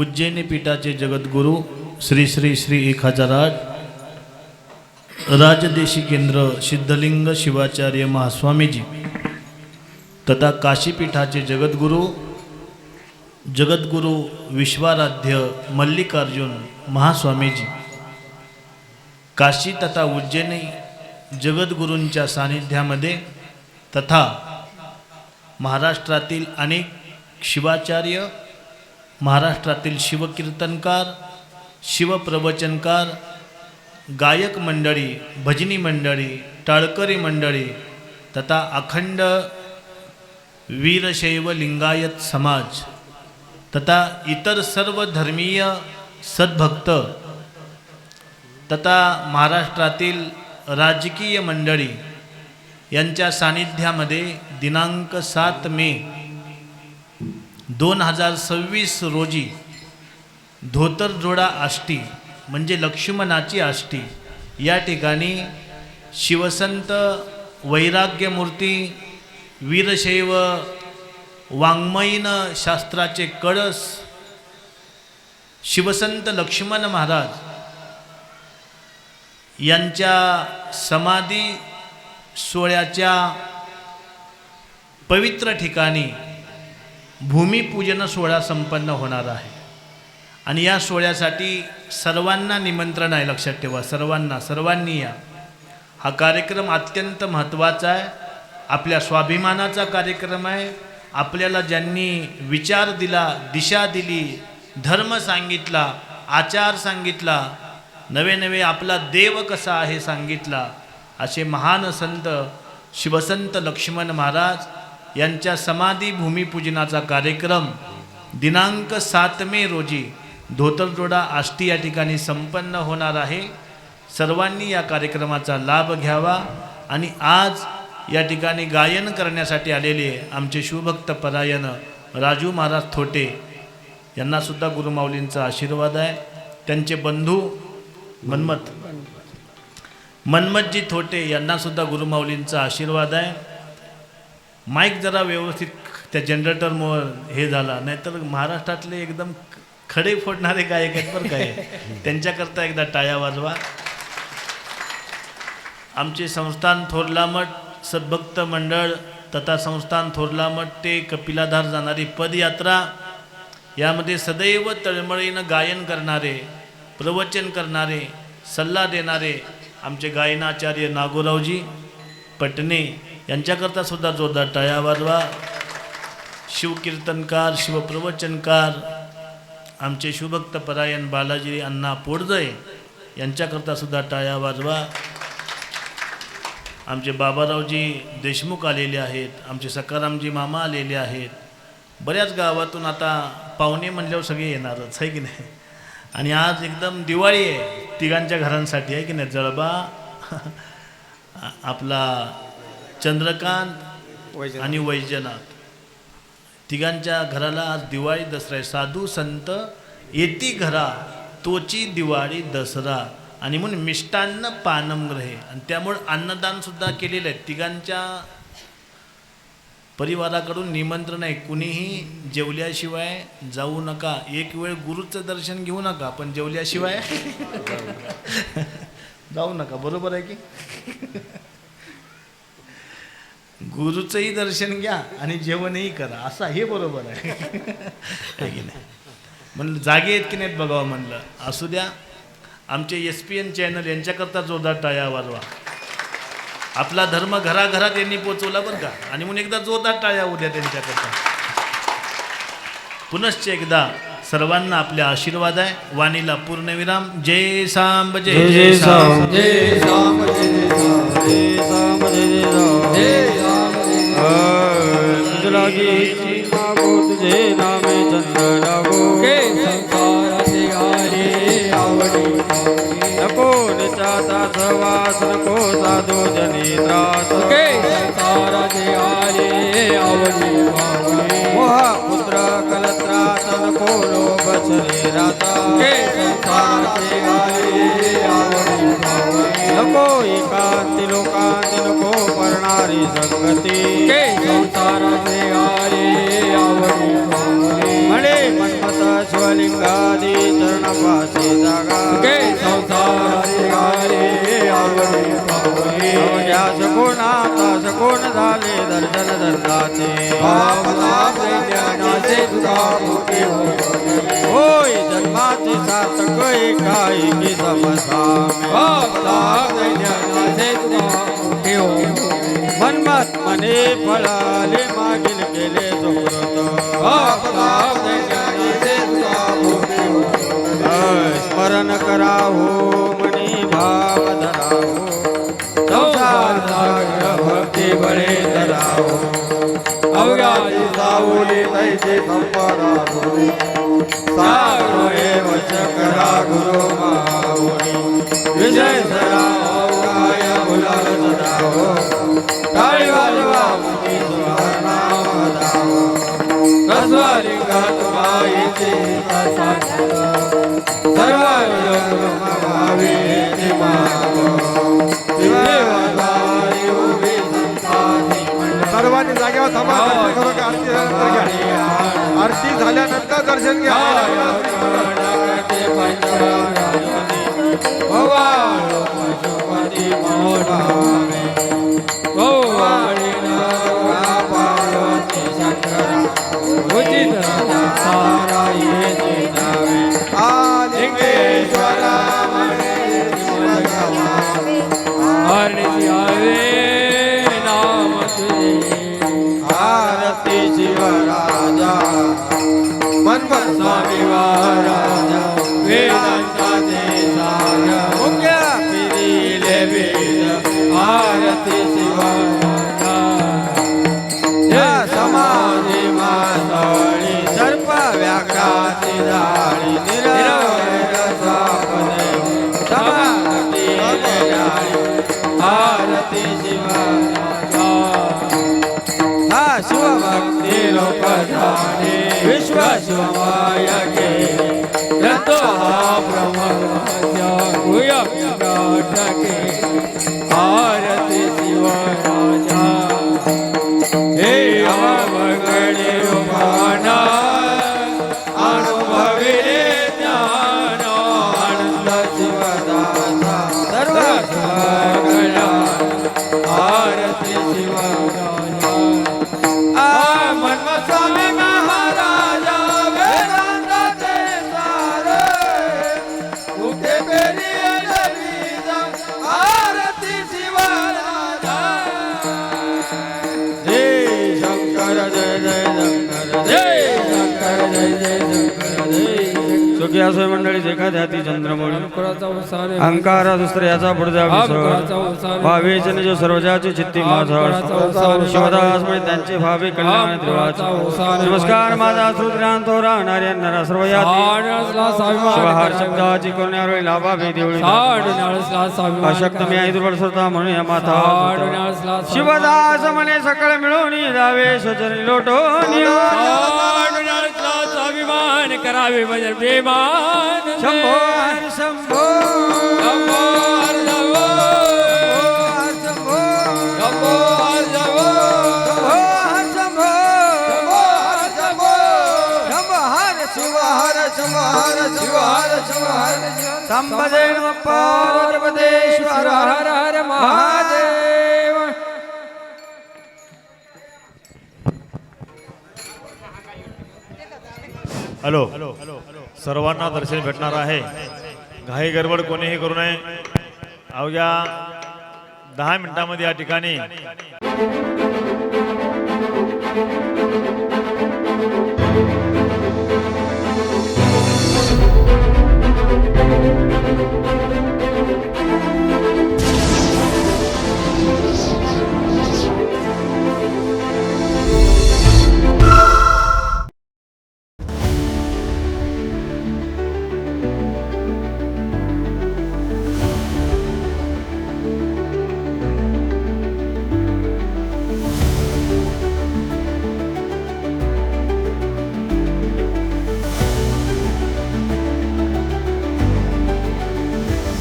उज्जैनी पीठाचे जगद्गुरु श्री श्री श्री 1008 राजदेशी केंद्र सिद्धलिंग शिवाचार्य महास्वामीजी तथा काशीपीठाचे जगद्गुरु विश्वाराध्य मल्लिकार्जुन महास्वामीजी काशी तथा उज्जैनी जगद्गुरूंच्या सानिध्यामध्ये तथा महाराष्ट्रातील अनेक शिवाचार्य, महाराष्ट्रातील शिवकीर्तनकार, शिवप्रवचनकार, गायक मंडळी, भजनी मंडळी, टाळकरी मंडळी तथा अखंड वीरशैव लिंगायत समाज तथा इतर सर्व धर्मीय सद्भक्त तथा महाराष्ट्रातील राजकीय मंडळी यांच्या सानिध्यामध्ये दिनांक 7 मे 2026 रोजी धोतरजोडा आष्टी म्हणजे लक्ष्मणाची आष्टी या ठिकाणी शिवसंत वैराग्यमूर्ती वीरशैव वाङ्मयीन शास्त्राचे कळस शिवसंत लक्ष्मण महाराज यांच्या समाधी सोहळ्याच्या पवित्र ठिकाणी भूमिपूजन सोहळा संपन्न होणार आहे. आणि या सोहळ्यासाठी सर्वांना निमंत्रण आहे. लक्षात ठेवा, सर्वांनी या. हा कार्यक्रम अत्यंत महत्त्वाचा आहे. आपल्या स्वाभिमानाचा कार्यक्रम आहे. आपल्याला ज्यांनी विचार दिला, दिशा दिली, धर्म सांगितला, आचार सांगितला, नवे आपला देव कसा आहे सांगितला, असे महान संत शिवसंत लक्ष्मण महाराज यांच्या समाधी भूमिपूजनाचा कार्यक्रम दिनांक 7 मे रोजी धोतरजोडा आष्टी या ठिकाणी संपन्न होणार आहे. सर्वांनी या कार्यक्रमाचा लाभ घ्यावा. आणि आज या ठिकाणी गायन करण्यासाठी आलेले आमचे शिवभक्त परायण राजू महाराज थोटे यांनासुद्धा गुरुमाऊलींचा आशीर्वाद आहे. त्यांचे बंधू मनमतजी थोटे यांनासुद्धा गुरुमाऊलींचा आशीर्वाद आहे. माईक जरा व्यवस्थित त्या जनरेटरमुळे हे झाला, नाहीतर महाराष्ट्रातले एकदम खडे फोडणारे गायक आहेत बरं काय, त्यांच्याकरता एकदा टाळ्या वाजवा. आमचे संस्थान थोरला मठ सद्भक्त मंडळ तथा संस्थान थोरला मठ ते कपिलाधार जाणारी पदयात्रा, यामध्ये सदैव तळमळीनं गायन करणारे, प्रवचन करणारे, सल्ला देणारे आमचे गायनाचार्य नागोरावजी पटणे यांच्याकरता सुद्धा जोरदार टाळ्या वाजवा. शिवकीर्तनकार, शिवप्रवचनकार आमचे शिवभक्त परायण बालाजी अण्णा पोडजय यांच्याकरता सुद्धा टाळ्या वाजवा. आमचे बाबारावजी देशमुख आलेले आहेत. आमचे सकारामजी मामा आलेले आहेत. बऱ्याच गावातून आता पाहुणे म्हणल्यावर सगळे येणारच आहे की नाही. आणि आज एकदम दिवाळी आहे तिघांच्या घरांसाठी आहे की नाही. जळबा आपला चंद्रकांत आणि वैजनाथ तिघांच्या घराला आज दिवाळी दसरा आहे. साधू संत येती घरा तोची दिवाळी दसरा आणि म्हणून मिष्टान्न पानम ग्रहे. आणि त्यामुळे अन्नदान सुद्धा केलेलं आहे. तिघांच्या परिवाराकडून निमंत्रण आहे. कुणीही जेवल्याशिवाय जाऊ नका. एक वेळ गुरुचं दर्शन घेऊ नका, पण जेवल्याशिवाय जाऊ नका. बरोबर आहे की. गुरुचंही दर्शन घ्या आणि जेवणही करा, असं हे बरोबर आहे की नाही. म्हणलं जागे आहेत की नाहीत बघावं म्हणलं. असू द्या. आमचे SPN चॅनल यांच्याकरता जोरदार टाळ्या वाजवा. आपला धर्म घराघरात यांनी पोचवला बरं का. आणि म्हणून एकदा जोरदार टाळ्या उद्या त्यांच्याकरता. पुनश्च एकदा सर्वांना आपल्या आशीर्वाद आहे. वाणीला पूर्णविराम. जय सांब जय जय सांब जय साम जय साम जय साम जय जय लागी मागो तुझे नामे चंद्र लागो के संसाराचे आले आवडी नको निचाता सहवास नको साधू जनी त्रास के संसाराचे आले आवडी मोहा पुत्र कलत्रास नको लोभ शरीराचा के संसाराचे आले आवडी नको एकांती लोकांती नको करणारी संगती के संसाराचे आले आवडी म्हणे मन्मथ शिवलिंगादी चरणपाशी जागा के संसाराचे आले आवडी अवघ्या शकोनाता शकोन झाले दर्शन दर्शाचे ज्ञानाचे तुका मोठे होय जन्माचे सार्थक एकाई की समसामे ज्ञानाचे तुका मोठे मन्मथ मने फळाले मागील केले सुकृत स्मरण करावो मनी भाव धरावो संसार सागर भक्ती बळे धरावो अवघ्या सावली तैसे संपदा सागरो वच करा गुरु माऊली विजय सराव काय गुलाल सदावो टाळी वाजवा मुनी सुहार नाम दावो रसवालिंगा तुमाई ते कसा सर्व भावे देवाद्वारे उभे संतांनी सर्वांनी जागेवर थांबा. दर्शन करू का? आरती झाल्यानंतर घ्या. आरती झाल्यानंतर दर्शन घ्या. पशुपती मोठावे पार्वती शंकर उचित सारा येते नावे लिंगेश्वरा हरणी आवे नाम तुझे आरती शिवराजा मनमत स्वामी महाराजा वेदांताचे सार मुख्य फिरिले वेद आरती शिवराजा या समाधी मातळी सर्प व्याघ्राची जाळी निरवैर सापदे समाधी जाळी आरती शिवराजा हा शिवभक्ती लोक जाणे विश्व शिवमाय गेले रतो हा ब्रह्मराजा भूया विराटके आरती शिवराजा हे अवघडे रूपाना अनुभविले ज्ञान आनंद शिवदासा सर्व सगळा आरती शिवराजा मनमत स्वामी महाराजा वेदांताचे सार उठे पेरी ललिता आरती शिवराजा जय शंकर जय जय शंकर जय शंकर जय जय शंकर जय सुखी असो मंडळी एखाद्या हाती चंद्रमौळी शंकराचा उसारे अहंकार दुसऱ्याचा पुढचा अहंकाराचा विसर उसारे भावेचे निज सर्वजाची चित्ती अहंकाराचा माझा उसारे शिवदास म्हणजे त्यांचे भावे कल्याण अहंकाराचा उसारे नमस्कार माझा श्रुद्रांतो राहणाऱ्या नरा सर्व याती साडसला स्वाभिमान शिवहार शब्दाची करुण्यावर लाभावे देवळी साडनाळसला स्वाभिमान अशक्त मी आई दुर्बल स्वतः म्हणून या माता साडनाळसला शिवदास म्हणे सकळ मिळून जावे स्वचरी लोटून साडनाळसला स्वाभिमान करावे भजन बेमान शंभो हर शंभो शंभो हर शंभो शंभो शंभो हर शंभो हर शंभो शंभो हर शिव हर शंभो हर शिव हर शिव हर संपदे नमः पार्वतीश्वर हर हर महादेव हॅलो सर्वांना दर्शन भेटणार आहे. घाई गडबड कोणीही करू नये. अवघ्या 10 मिनिटांमध्ये या ठिकाणी